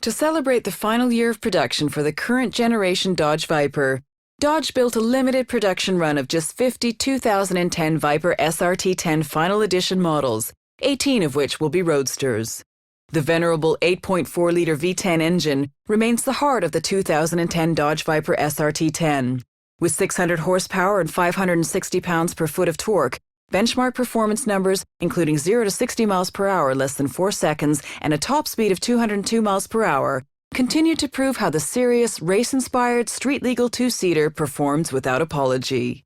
To celebrate the final year of production for the current generation Dodge Viper, Dodge built a limited production run of just 50 2010 Viper SRT10 Final Edition models, 18 of which will be roadsters. The venerable 8.4-liter V10 engine remains the heart of the 2010 Dodge Viper SRT10. With 600 horsepower and 560 pounds per foot of torque, benchmark performance numbers, including 0 to 60 miles per hour less than 4 seconds and a top speed of 202 miles per hour, continue to prove how the serious, race-inspired, street-legal two-seater performs without apology.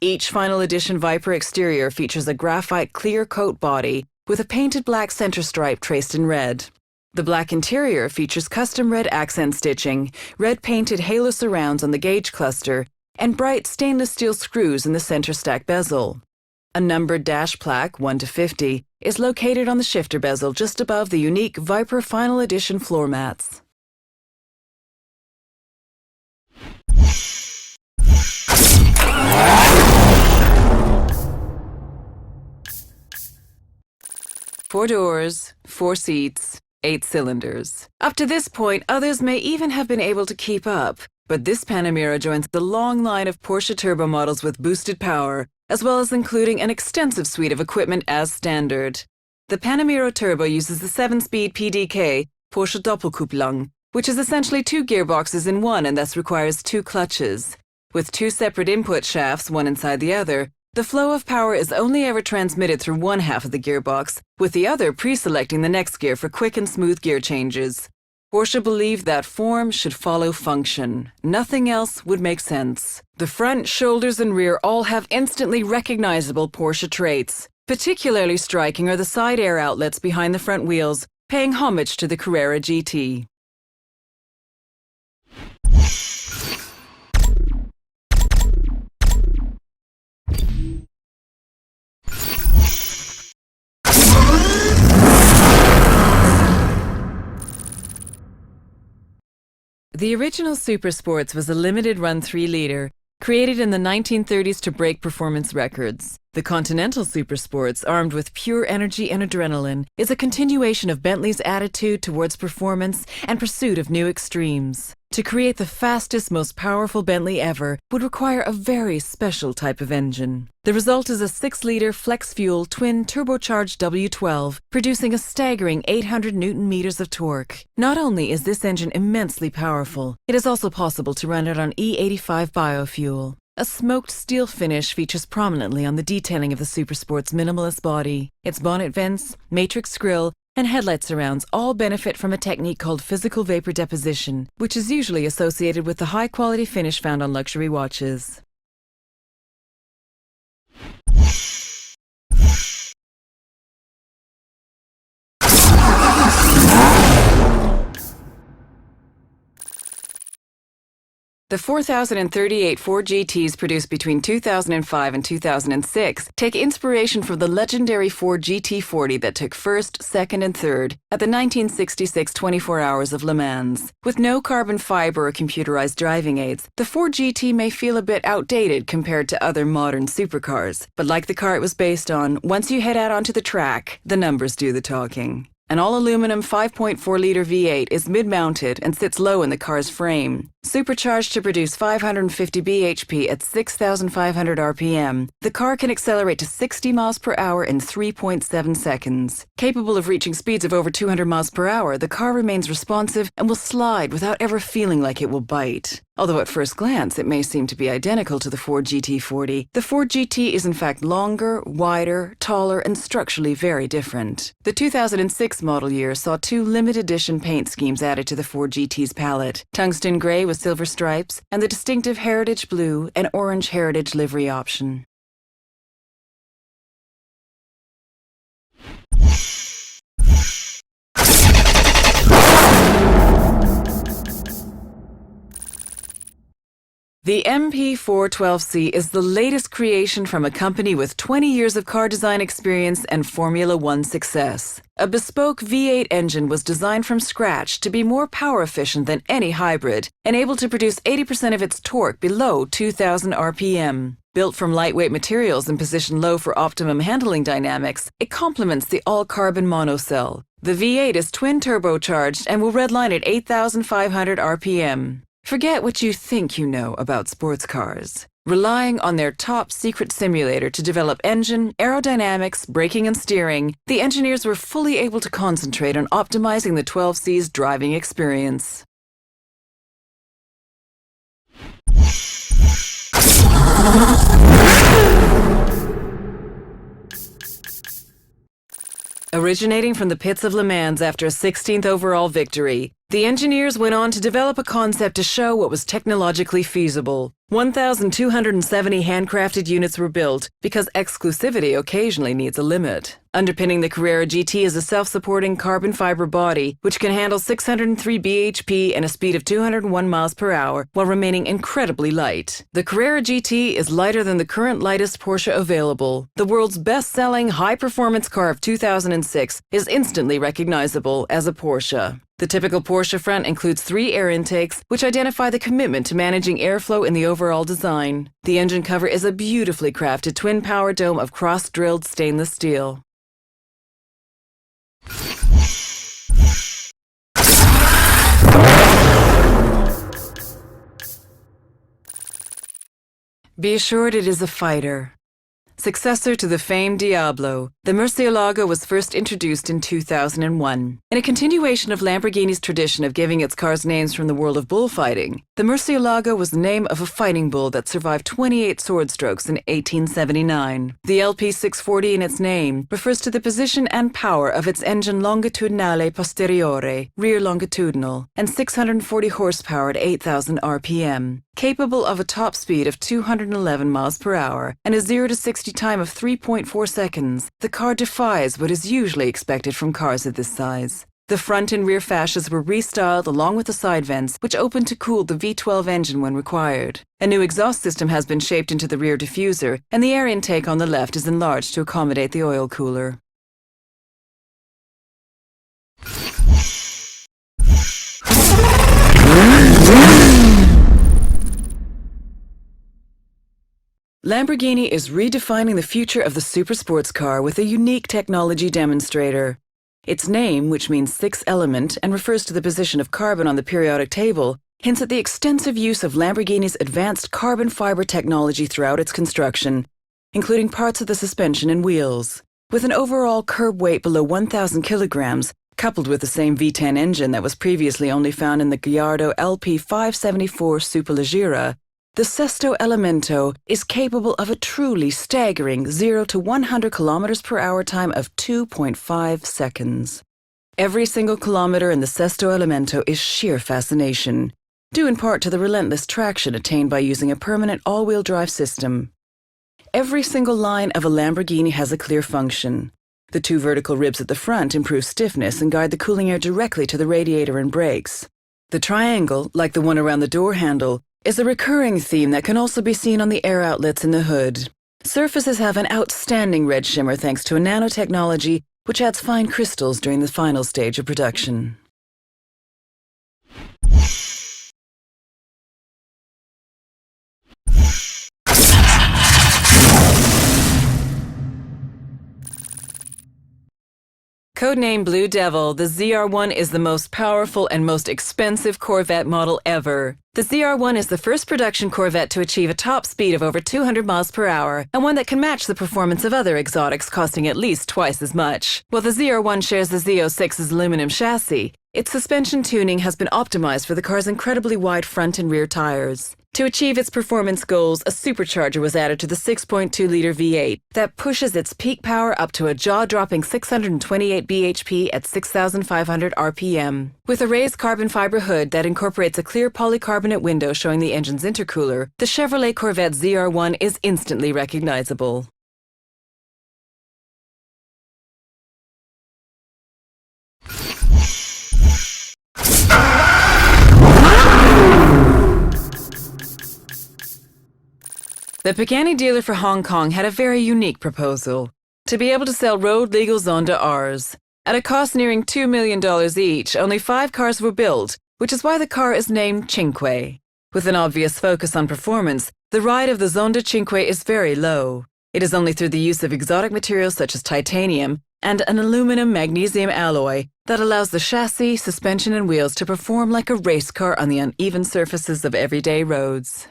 Each Final Edition Viper exterior features a graphite clear coat body with a painted black center stripe traced in red. The black interior features custom red accent stitching, red-painted halo surrounds on the gauge cluster, and bright stainless steel screws in the center stack bezel. A numbered dash plaque, 1 to 50, is located on the shifter bezel just above the unique Viper Final Edition floor mats. Four doors, 4 seats, 8 cylinders. Up to this point, others may even have been able to keep up, but this Panamera joins the long line of Porsche turbo models with boosted power, as well as including an extensive suite of equipment as standard. The Panamera Turbo uses the 7-speed PDK, Porsche Doppelkupplung, which is essentially 2 gearboxes in one and thus requires 2 clutches. With 2 separate input shafts, one inside the other, the flow of power is only ever transmitted through one half of the gearbox, with the other pre-selecting the next gear for quick and smooth gear changes. Porsche believed that form should follow function. Nothing else would make sense. The front, shoulders, and rear all have instantly recognizable Porsche traits. Particularly striking are the side air outlets behind the front wheels, paying homage to the Carrera GT. The original Super Sports was a limited-run 3-liter, created in the 1930s to break performance records. The Continental Super Sports, armed with pure energy and adrenaline, is a continuation of Bentley's attitude towards performance and pursuit of new extremes. To create the fastest, most powerful Bentley ever would require a very special type of engine. The result is a 6-liter flex-fuel twin turbocharged W12, producing a staggering 800 Newton-meters of torque. Not only is this engine immensely powerful, it is also possible to run it on E85 biofuel. A smoked steel finish features prominently on the detailing of the Super Sport's minimalist body. Its bonnet vents, matrix grille, and headlight surrounds all benefit from a technique called physical vapor deposition, which is usually associated with the high-quality finish found on luxury watches. The 4,038 Ford GTs produced between 2005 and 2006 take inspiration from the legendary Ford GT40 that took first, second, and third at the 1966 24 Hours of Le Mans. With no carbon fiber or computerized driving aids, the Ford GT may feel a bit outdated compared to other modern supercars. But like the car it was based on, once you head out onto the track, the numbers do the talking. An all-aluminum 5.4-liter V8 is mid-mounted and sits low in the car's frame. Supercharged to produce 550 bhp at 6,500 rpm, the car can accelerate to 60 miles per hour in 3.7 seconds. Capable of reaching speeds of over 200 miles per hour, the car remains responsive and will slide without ever feeling like it will bite. Although at first glance it may seem to be identical to the Ford GT40, the Ford GT is in fact longer, wider, taller, and structurally very different. The 2006 model year saw two limited edition paint schemes added to the Ford GT's palette: tungsten gray with silver stripes and the distinctive heritage blue and orange heritage livery option. The MP412C is the latest creation from a company with 20 years of car design experience and Formula One success. A bespoke V8 engine was designed from scratch to be more power efficient than any hybrid and able to produce 80% of its torque below 2,000 RPM. Built from lightweight materials and positioned low for optimum handling dynamics, it complements the all-carbon monocell. The V8 is twin turbocharged and will redline at 8,500 RPM. Forget what you think you know about sports cars. Relying on their top secret simulator to develop engine, aerodynamics, braking, and steering, the engineers were fully able to concentrate on optimizing the 12C's driving experience. Originating from the pits of Le Mans after a 16th overall victory, the engineers went on to develop a concept to show what was technologically feasible. 1,270 handcrafted units were built because exclusivity occasionally needs a limit. Underpinning the Carrera GT is a self-supporting carbon fiber body, which can handle 603 bhp and a speed of 201 miles per hour while remaining incredibly light. The Carrera GT is lighter than the current lightest Porsche available. The world's best-selling high-performance car of 2006 is instantly recognizable as a Porsche. The typical Porsche front includes 3 air intakes, which identify the commitment to managing airflow in the overall design. The engine cover is a beautifully crafted twin-power dome of cross-drilled stainless steel. Be assured it is a fighter. Successor to the famed Diablo, the Murcielago was first introduced in 2001. In a continuation of Lamborghini's tradition of giving its cars names from the world of bullfighting, the Murcielago was the name of a fighting bull that survived 28 sword strokes in 1879. The LP640 in its name refers to the position and power of its engine longitudinale posteriore, rear longitudinal, and 640 horsepower at 8,000 RPM. Capable of a top speed of 211 miles per hour and a 0 to 60 time of 3.4 seconds, the car defies what is usually expected from cars of this size. The front and rear fascias were restyled along with the side vents, which opened to cool the V12 engine when required. A new exhaust system has been shaped into the rear diffuser, and the air intake on the left is enlarged to accommodate the oil cooler. Lamborghini is redefining the future of the supersports car with a unique technology demonstrator. Its name, which means sixth element and refers to the position of carbon on the periodic table, hints at the extensive use of Lamborghini's advanced carbon fiber technology throughout its construction, including parts of the suspension and wheels. With an overall curb weight below 1,000 kilograms, coupled with the same V10 engine that was previously only found in the Gallardo LP574 Superleggera, the Sesto Elemento is capable of a truly staggering 0 to 100 kilometers per hour time of 2.5 seconds. Every single kilometer in the Sesto Elemento is sheer fascination, due in part to the relentless traction attained by using a permanent all-wheel drive system. Every single line of a Lamborghini has a clear function. The 2 vertical ribs at the front improve stiffness and guide the cooling air directly to the radiator and brakes. The triangle, like the one around the door handle, is a recurring theme that can also be seen on the air outlets in the hood. Surfaces have an outstanding red shimmer thanks to a nanotechnology which adds fine crystals during the final stage of production. Codename Blue Devil, the ZR1 is the most powerful and most expensive Corvette model ever. The ZR1 is the first production Corvette to achieve a top speed of over 200 miles per hour, and one that can match the performance of other exotics costing at least twice as much. While the ZR1 shares the Z06's aluminum chassis, its suspension tuning has been optimized for the car's incredibly wide front and rear tires. To achieve its performance goals, a supercharger was added to the 6.2-liter V8 that pushes its peak power up to a jaw-dropping 628 bhp at 6,500 RPM. With a raised carbon fiber hood that incorporates a clear polycarbonate window showing the engine's intercooler, the Chevrolet Corvette ZR1 is instantly recognizable. The Pagani dealer for Hong Kong had a very unique proposal: to be able to sell road-legal Zonda Rs. At a cost nearing $2 million each, only 5 cars were built, which is why the car is named Cinque. With an obvious focus on performance, the ride of the Zonda Cinque is very low. It is only through the use of exotic materials such as titanium and an aluminum-magnesium alloy that allows the chassis, suspension, and wheels to perform like a race car on the uneven surfaces of everyday roads.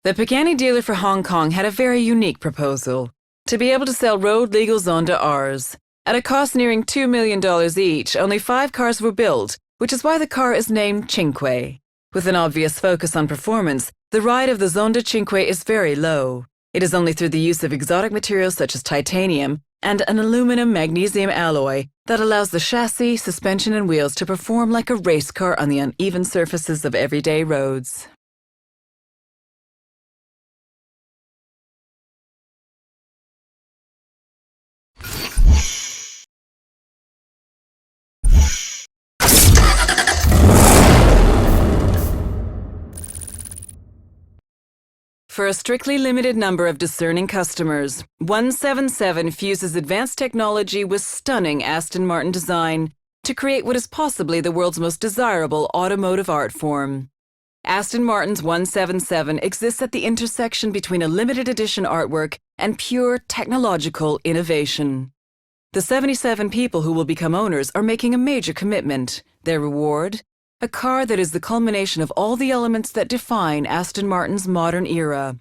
The Pagani dealer for Hong Kong had a very unique proposal: to be able to sell road-legal Zonda Rs. At a cost nearing $2 million each, only 5 cars were built, which is why the car is named Cinque. With an obvious focus on performance, the ride of the Zonda Cinque is very low. It is only through the use of exotic materials such as titanium and an aluminum-magnesium alloy that allows the chassis, suspension, and wheels to perform like a race car on the uneven surfaces of everyday roads. For a strictly limited number of discerning customers, 177 fuses advanced technology with stunning Aston Martin design to create what is possibly the world's most desirable automotive art form. Aston Martin's 177 exists at the intersection between a limited edition artwork and pure technological innovation. The 77 people who will become owners are making a major commitment. Their reward? A car that is the culmination of all the elements that define Aston Martin's modern era.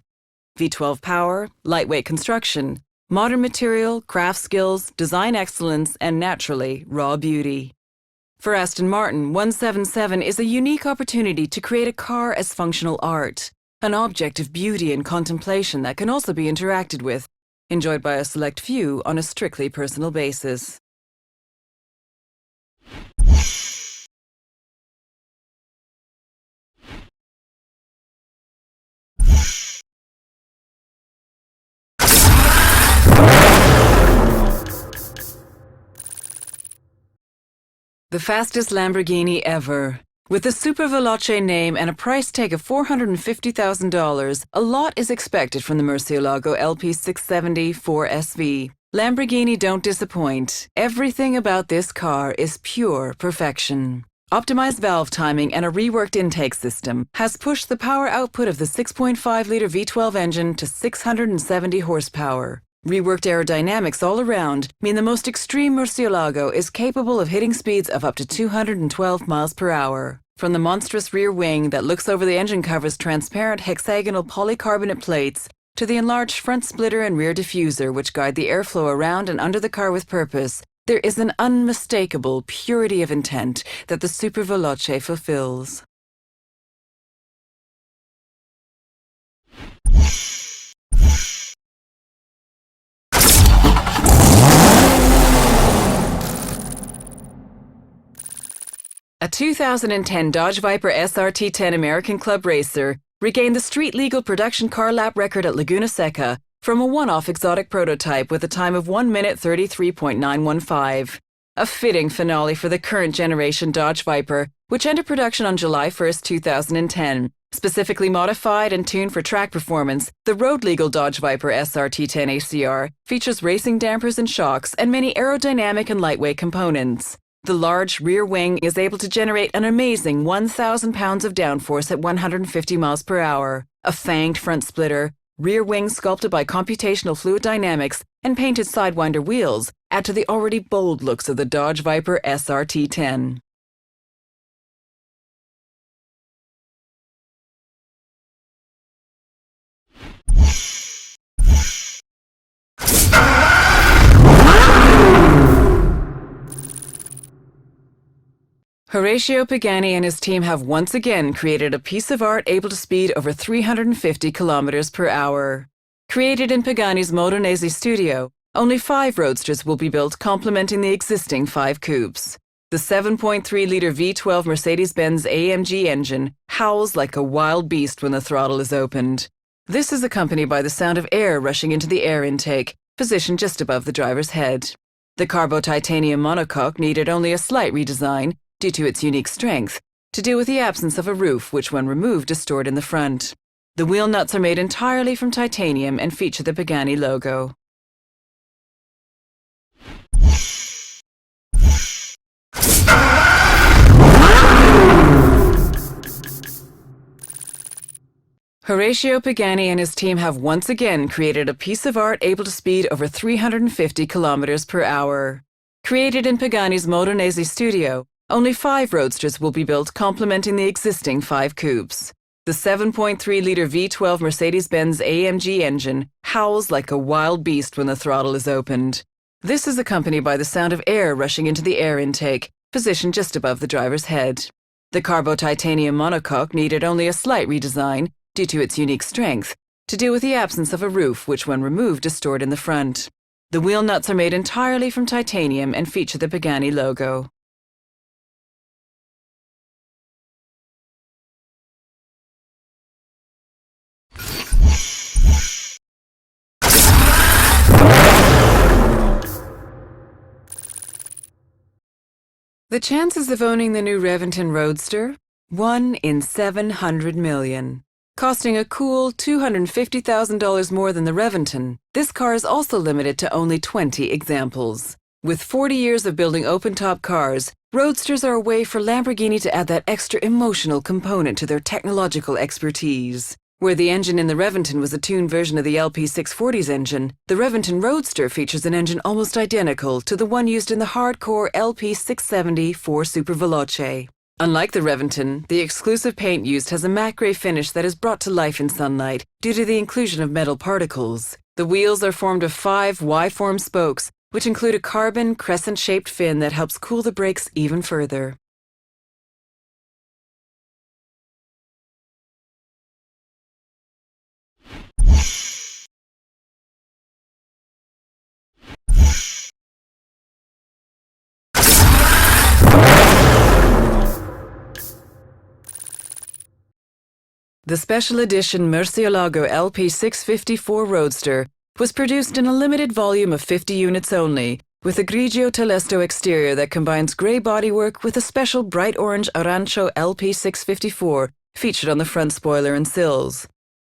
V12 power, lightweight construction, modern material, craft skills, design excellence, and naturally, raw beauty. For Aston Martin, 177 is a unique opportunity to create a car as functional art, an object of beauty and contemplation that can also be interacted with, enjoyed by a select few on a strictly personal basis. The fastest Lamborghini ever. With the Super Veloce name and a price tag of $450,000, a lot is expected from the Murcielago LP670 4SV. Lamborghini don't disappoint. Everything about this car is pure perfection. Optimized valve timing and a reworked intake system has pushed the power output of the 6.5-liter V12 engine to 670 horsepower. Reworked aerodynamics all around mean the most extreme Murcielago is capable of hitting speeds of up to 212 miles per hour. From the monstrous rear wing that looks over the engine cover's transparent hexagonal polycarbonate plates to the enlarged front splitter and rear diffuser which guide the airflow around and under the car with purpose, there is an unmistakable purity of intent that the Super Veloce fulfills. A 2010 Dodge Viper SRT10 American Club Racer regained the street-legal production car lap record at Laguna Seca from a one-off exotic prototype with a time of 1 minute 33.915. A fitting finale for the current generation Dodge Viper, which entered production on July 1, 2010. Specifically modified and tuned for track performance, the road-legal Dodge Viper SRT10 ACR features racing dampers and shocks and many aerodynamic and lightweight components. The large rear wing is able to generate an amazing 1,000 pounds of downforce at 150 miles per hour. A fanged front splitter, rear wing sculpted by computational fluid dynamics, and painted Sidewinder wheels add to the already bold looks of the Dodge Viper SRT10. Horacio Pagani and his team have once again created a piece of art able to speed over 350 kilometers per hour. Created in Pagani's Modenese studio, only 5 Roadsters will be built complementing the existing 5 coupes. The 7.3-liter V12 Mercedes-Benz AMG engine howls like a wild beast when the throttle is opened. This is accompanied by the sound of air rushing into the air intake, positioned just above the driver's head. The Carbo titanium monocoque needed only a slight redesign, due to its unique strength, to deal with the absence of a roof which when removed is stored in the front. The wheel nuts are made entirely from titanium and feature the Pagani logo. Horacio Pagani and his team have once again created a piece of art able to speed over 350 kilometers per hour. Created in Pagani's Modenese studio, only 5 Roadsters will be built complementing the existing 5 coupes. The 7.3-liter V12 Mercedes-Benz AMG engine howls like a wild beast when the throttle is opened. This is accompanied by the sound of air rushing into the air intake, positioned just above the driver's head. The Carbo titanium monocoque needed only a slight redesign, due to its unique strength, to deal with the absence of a roof which when removed is stored in the front. The wheel nuts are made entirely from titanium and feature the Pagani logo. The chances of owning the new Reventon Roadster? 1 in 700 million. Costing a cool $250,000 more than the Reventon, this car is also limited to only 20 examples. With 40 years of building open-top cars, Roadsters are a way for Lamborghini to add that extra emotional component to their technological expertise. Where the engine in the Reventon was a tuned version of the LP640's engine, the Reventon Roadster features an engine almost identical to the one used in the hardcore LP670 4 Super Veloce. Unlike the Reventon, the exclusive paint used has a matte gray finish that is brought to life in sunlight due to the inclusion of metal particles. The wheels are formed of 5 Y-form spokes, which include a carbon crescent-shaped fin that helps cool the brakes even further. The special edition Murcielago LP654 Roadster was produced in a limited volume of 50 units only, with a Grigio Telesto exterior that combines grey bodywork with a special bright orange Arancio LP654 featured on the front spoiler and sills.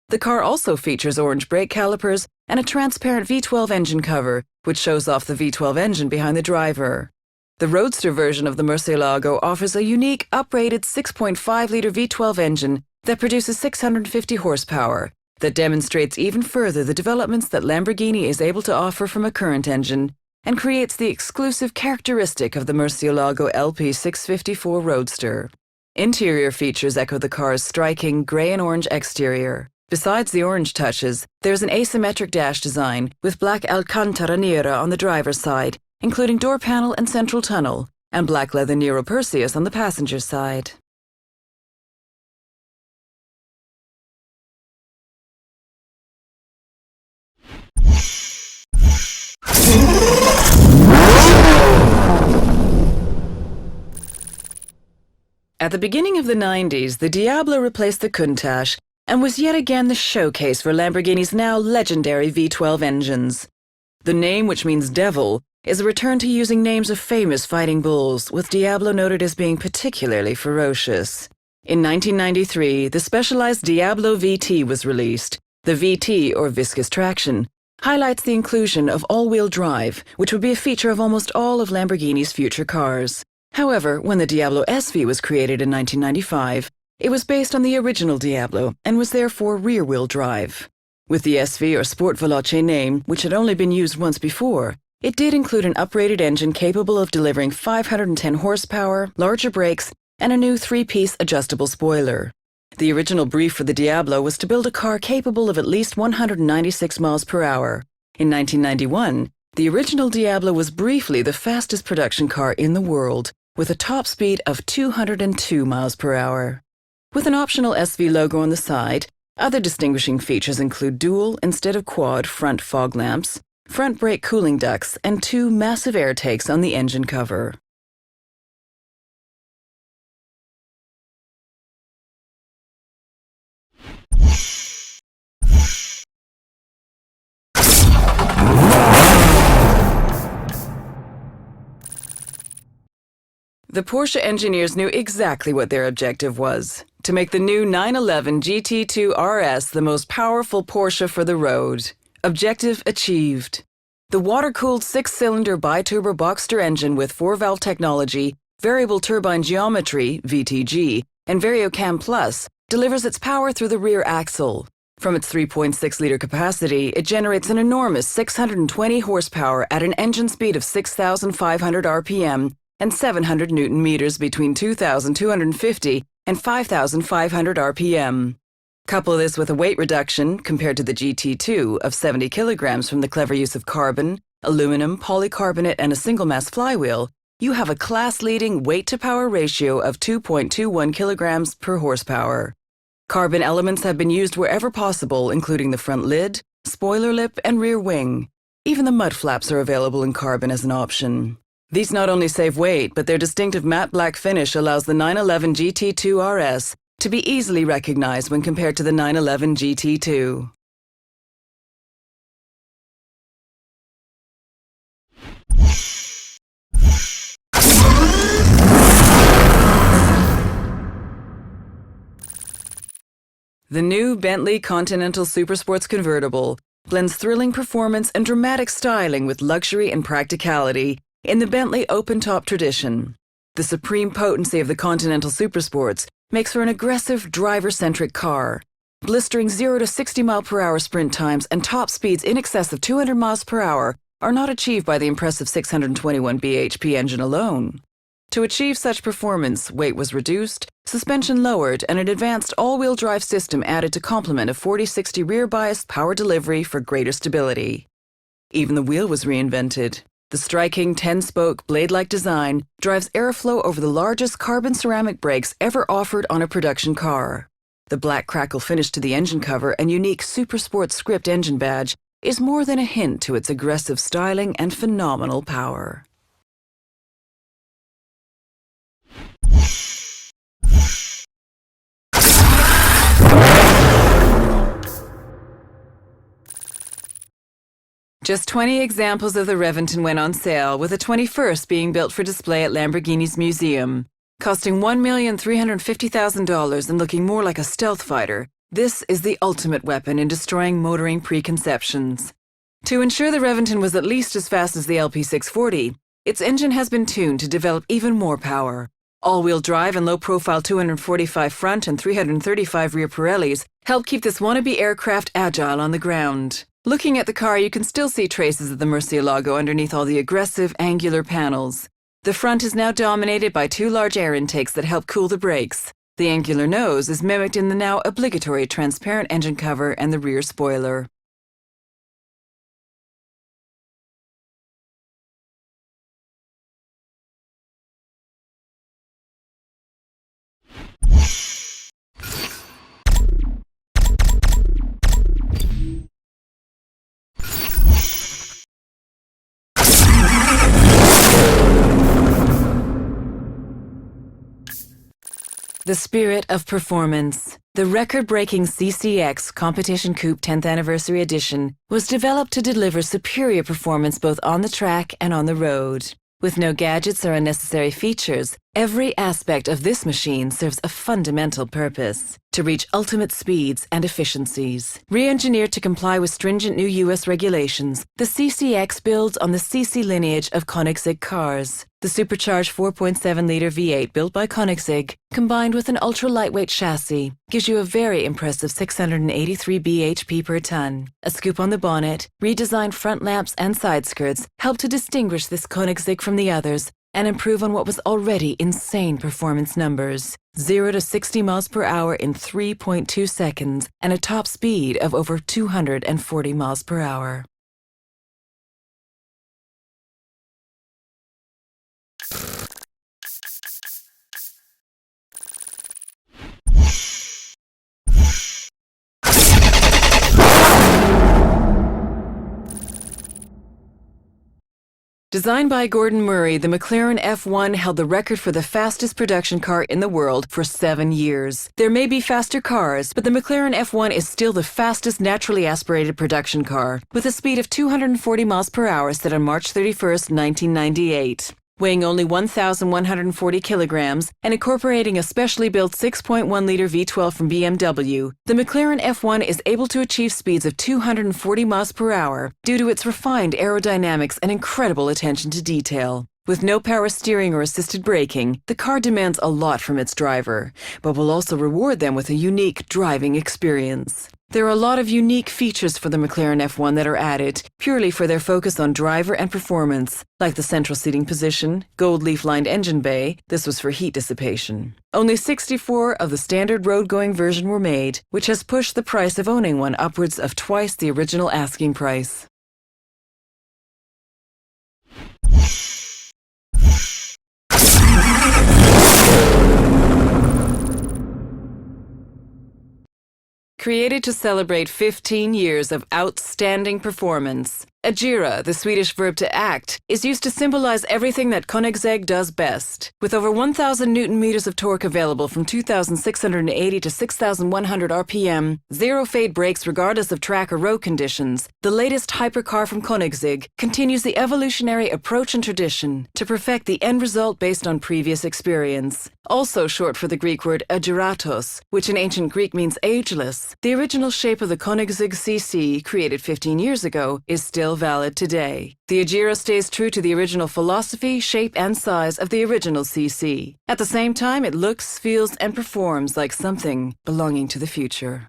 The car also features orange brake calipers and a transparent V12 engine cover, which shows off the V12 engine behind the driver. The Roadster version of the Murcielago offers a unique, uprated 6.5-liter V12 engine that produces 650 horsepower, that demonstrates even further the developments that Lamborghini is able to offer from a current engine, and creates the exclusive characteristic of the Murcielago LP654 Roadster. Interior features echo the car's striking grey and orange exterior. Besides the orange touches, there's an asymmetric dash design with black Alcantara Nera on the driver's side, including door panel and central tunnel, and black leather Nero Perseus on the passenger side. At the beginning of the 90s, the Diablo replaced the Countach and was yet again the showcase for Lamborghini's now legendary V12 engines. The name, which means devil, is a return to using names of famous fighting bulls, with Diablo noted as being particularly ferocious. In 1993, the specialized Diablo VT was released. The VT, or viscous traction, highlights the inclusion of all-wheel drive, which would be a feature of almost all of Lamborghini's future cars. However, when the Diablo SV was created in 1995, it was based on the original Diablo and was therefore rear-wheel drive. With the SV or Sport Veloce name, which had only been used once before, it did include an uprated engine capable of delivering 510 horsepower, larger brakes, and a new 3-piece adjustable spoiler. The original brief for the Diablo was to build a car capable of at least 196 miles per hour. In 1991, the original Diablo was briefly the fastest production car in the world, with a top speed of 202 miles per hour. With an optional SV logo on the side, other distinguishing features include dual instead of quad front fog lamps, front brake cooling ducts, and 2 massive air takes on the engine cover. The Porsche engineers knew exactly what their objective was: to make the new 911 GT2 RS the most powerful Porsche for the road. Objective achieved. The water-cooled 6-cylinder biturbo Boxster engine with 4-valve technology, variable turbine geometry (VTG), and VarioCam Plus delivers its power through the rear axle. From its 3.6-liter capacity, it generates an enormous 620 horsepower at an engine speed of 6,500 RPM and 700 Newton-meters between 2,250 and 5,500 RPM. Couple this with a weight reduction, compared to the GT2, of 70 kilograms from the clever use of carbon, aluminum, polycarbonate, and a single-mass flywheel, you have a class-leading weight-to-power ratio of 2.21 kilograms per horsepower. Carbon elements have been used wherever possible, including the front lid, spoiler lip, and rear wing. Even the mud flaps are available in carbon as an option. These not only save weight, but their distinctive matte black finish allows the 911 GT2 RS to be easily recognized when compared to the 911 GT2. The new Bentley Continental Supersports convertible blends thrilling performance and dramatic styling with luxury and practicality in the Bentley open-top tradition. The supreme potency of the Continental Supersports makes for an aggressive, driver-centric car. Blistering 0 to 60 mile-per-hour sprint times and top speeds in excess of 200 miles per hour are not achieved by the impressive 621 bhp engine alone. To achieve such performance, weight was reduced, suspension lowered, and an advanced all-wheel drive system added to complement a 40/60 rear-biased power delivery for greater stability. Even the wheel was reinvented. The striking 10-spoke, blade-like design drives airflow over the largest carbon ceramic brakes ever offered on a production car. The black crackle finish to the engine cover and unique Supersport script engine badge is more than a hint to its aggressive styling and phenomenal power. Just 20 examples of the Reventon went on sale, with the 21st being built for display at Lamborghini's museum. Costing $1,350,000 and looking more like a stealth fighter, this is the ultimate weapon in destroying motoring preconceptions. To ensure the Reventon was at least as fast as the LP640, its engine has been tuned to develop even more power. All-wheel drive and low-profile 245 front and 335 rear Pirellis help keep this wannabe aircraft agile on the ground. Looking at the car, you can still see traces of the Murcielago underneath all the aggressive, angular panels. The front is now dominated by 2 large air intakes that help cool the brakes. The angular nose is mimicked in the now obligatory transparent engine cover and the rear spoiler. The spirit of performance. The record-breaking CCX Competition Coupe 10th Anniversary Edition was developed to deliver superior performance both on the track and on the road. With no gadgets or unnecessary features, every aspect of this machine serves a fundamental purpose: to reach ultimate speeds and efficiencies. Re-engineered to comply with stringent new U.S. regulations, the CCX builds on the CC lineage of Koenigsegg cars. The supercharged 4.7-liter V8 built by Koenigsegg, combined with an ultra-lightweight chassis, gives you a very impressive 683 bhp per ton. A scoop on the bonnet, redesigned front lamps and side skirts help to distinguish this Koenigsegg from the others and improve on what was already insane performance numbers. 0 to 60 miles per hour in 3.2 seconds and a top speed of over 240 miles per hour. Designed by Gordon Murray, the McLaren F1 held the record for the fastest production car in the world for 7 years. There may be faster cars, but the McLaren F1 is still the fastest naturally aspirated production car, with a speed of 240 miles per hour set on March 31st, 1998. Weighing only 1,140 kilograms and incorporating a specially built 6.1-liter V12 from BMW, the McLaren F1 is able to achieve speeds of 240 miles per hour due to its refined aerodynamics and incredible attention to detail. With no power steering or assisted braking, the car demands a lot from its driver, but will also reward them with a unique driving experience. There are a lot of unique features for the McLaren F1 that are added purely for their focus on driver and performance, like the central seating position, gold leaf-lined engine bay, this was for heat dissipation. Only 64 of the standard road-going version were made, which has pushed the price of owning one upwards of twice the original asking price. Created to celebrate 15 years of outstanding performance, Agera, the Swedish verb to act, is used to symbolize everything that Koenigsegg does best. With over 1,000 Newton-meters of torque available from 2,680 to 6,100 RPM, zero-fade brakes regardless of track or road conditions, the latest hypercar from Koenigsegg continues the evolutionary approach and tradition to perfect the end result based on previous experience. Also short for the Greek word ageratos, which in ancient Greek means ageless, the original shape of the Koenigsegg CC, created 15 years ago, is still valid today. The Agera stays true to the original philosophy, shape, and size of the original CC. At the same time, it looks, feels, and performs like something belonging to the future.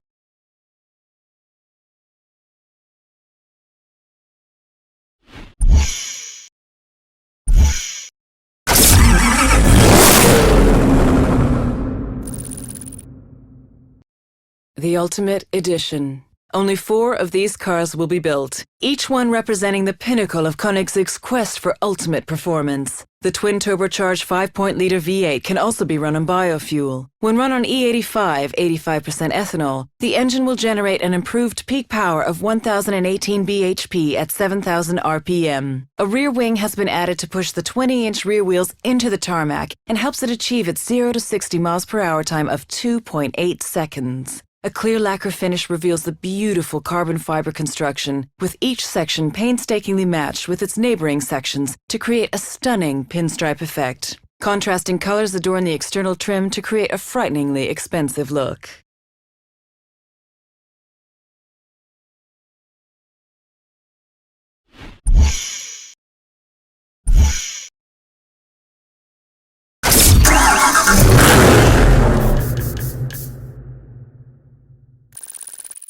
The Ultimate Edition. Only 4 of these cars will be built, each one representing the pinnacle of Koenigsegg's quest for ultimate performance. The twin-turbocharged 5-liter V8 can also be run on biofuel. When run on E85, 85% ethanol, the engine will generate an improved peak power of 1,018 bhp at 7,000 RPM. A rear wing has been added to push the 20-inch rear wheels into the tarmac and helps it achieve its 0 to 60 miles per hour time of 2.8 seconds. A clear lacquer finish reveals the beautiful carbon fiber construction, with each section painstakingly matched with its neighboring sections to create a stunning pinstripe effect. Contrasting colors adorn the external trim to create a frighteningly expensive look.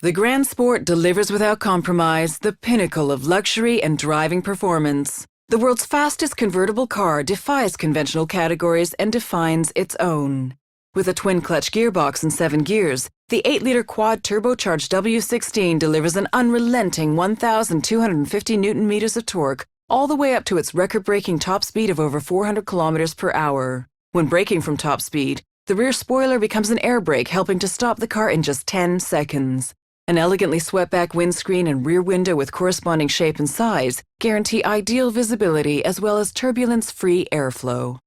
The Grand Sport delivers without compromise the pinnacle of luxury and driving performance. The world's fastest convertible car defies conventional categories and defines its own. With a twin-clutch gearbox and 7 gears, the 8-liter quad-turbocharged W16 delivers an unrelenting 1,250 Newton-meters of torque, all the way up to its record-breaking top speed of over 400 kilometers per hour. When braking from top speed, the rear spoiler becomes an air brake, helping to stop the car in just 10 seconds. An elegantly swept-back windscreen and rear window with corresponding shape and size guarantee ideal visibility as well as turbulence-free airflow.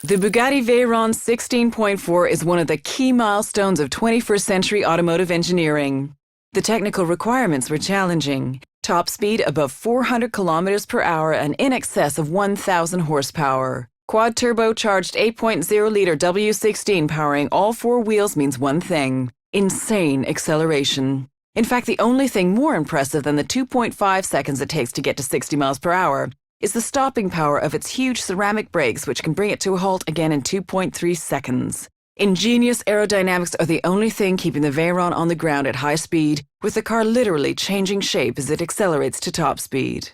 The Bugatti Veyron 16.4 is one of the key milestones of 21st century automotive engineering. The technical requirements were challenging. Top speed above 400 kilometers per hour and in excess of 1,000 horsepower. Quad turbocharged 8.0-liter W16 powering all four wheels means one thing: insane acceleration. In fact, the only thing more impressive than the 2.5 seconds it takes to get to 60 miles per hour is the stopping power of its huge ceramic brakes, which can bring it to a halt again in 2.3 seconds. Ingenious aerodynamics are the only thing keeping the Veyron on the ground at high speed, with the car literally changing shape as it accelerates to top speed.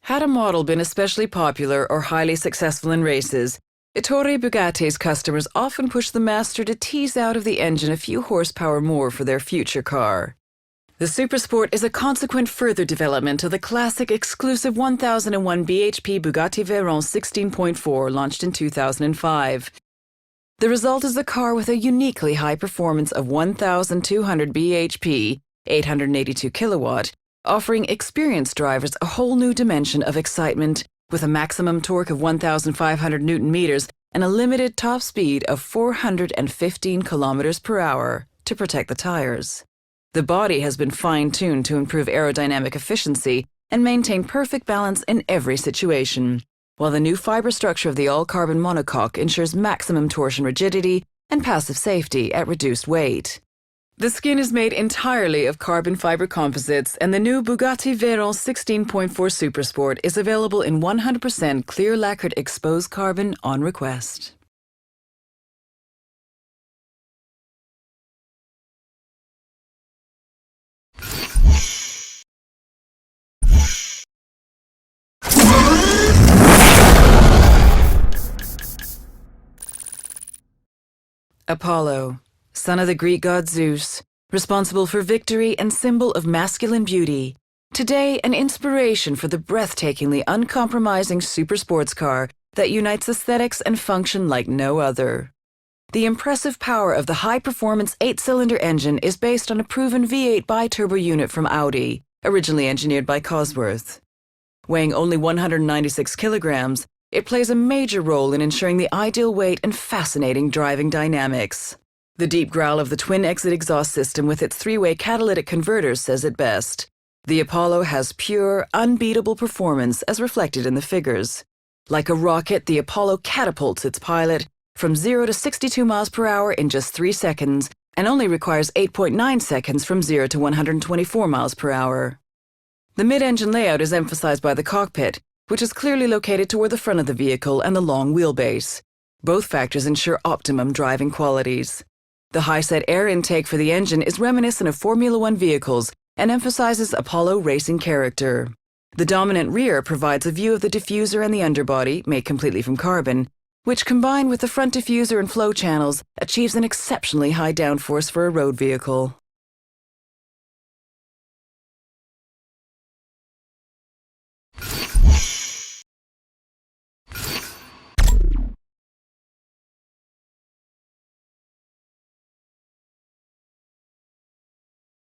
Had a model been especially popular or highly successful in races, Ettore Bugatti's customers often push the master to tease out of the engine a few horsepower more for their future car. The Supersport is a consequent further development of the classic exclusive 1001 bhp Bugatti Veyron 16.4 launched in 2005. The result is a car with a uniquely high performance of 1,200 bhp, 882 kilowatt, offering experienced drivers a whole new dimension of excitement with a maximum torque of 1,500 Newton meters and a limited top speed of 415 kilometers per hour to protect the tires. The body has been fine-tuned to improve aerodynamic efficiency and maintain perfect balance in every situation, while the new fiber structure of the all-carbon monocoque ensures maximum torsion rigidity and passive safety at reduced weight. The skin is made entirely of carbon fiber composites, and the new Bugatti Veyron 16.4 Supersport is available in 100% clear lacquered exposed carbon on request. Apollo, son of the Greek god Zeus, responsible for victory and symbol of masculine beauty. Today, an inspiration for the breathtakingly uncompromising super sports car that unites aesthetics and function like no other. The impressive power of the high-performance 8-cylinder engine is based on a proven V8 bi-turbo unit from Audi, originally engineered by Cosworth. Weighing only 196 kilograms, it plays a major role in ensuring the ideal weight and fascinating driving dynamics. The deep growl of the twin-exit exhaust system with its three-way catalytic converters says it best. The Apollo has pure, unbeatable performance as reflected in the figures. Like a rocket, the Apollo catapults its pilot from 0 to 62 miles per hour in just 3 seconds and only requires 8.9 seconds from 0 to 124 miles per hour. The mid-engine layout is emphasized by the cockpit, which is clearly located toward the front of the vehicle, and the long wheelbase. Both factors ensure optimum driving qualities. The high-set air intake for the engine is reminiscent of Formula One vehicles and emphasizes Apollo racing character. The dominant rear provides a view of the diffuser and the underbody, made completely from carbon, which combined with the front diffuser and flow channels achieves an exceptionally high downforce for a road vehicle.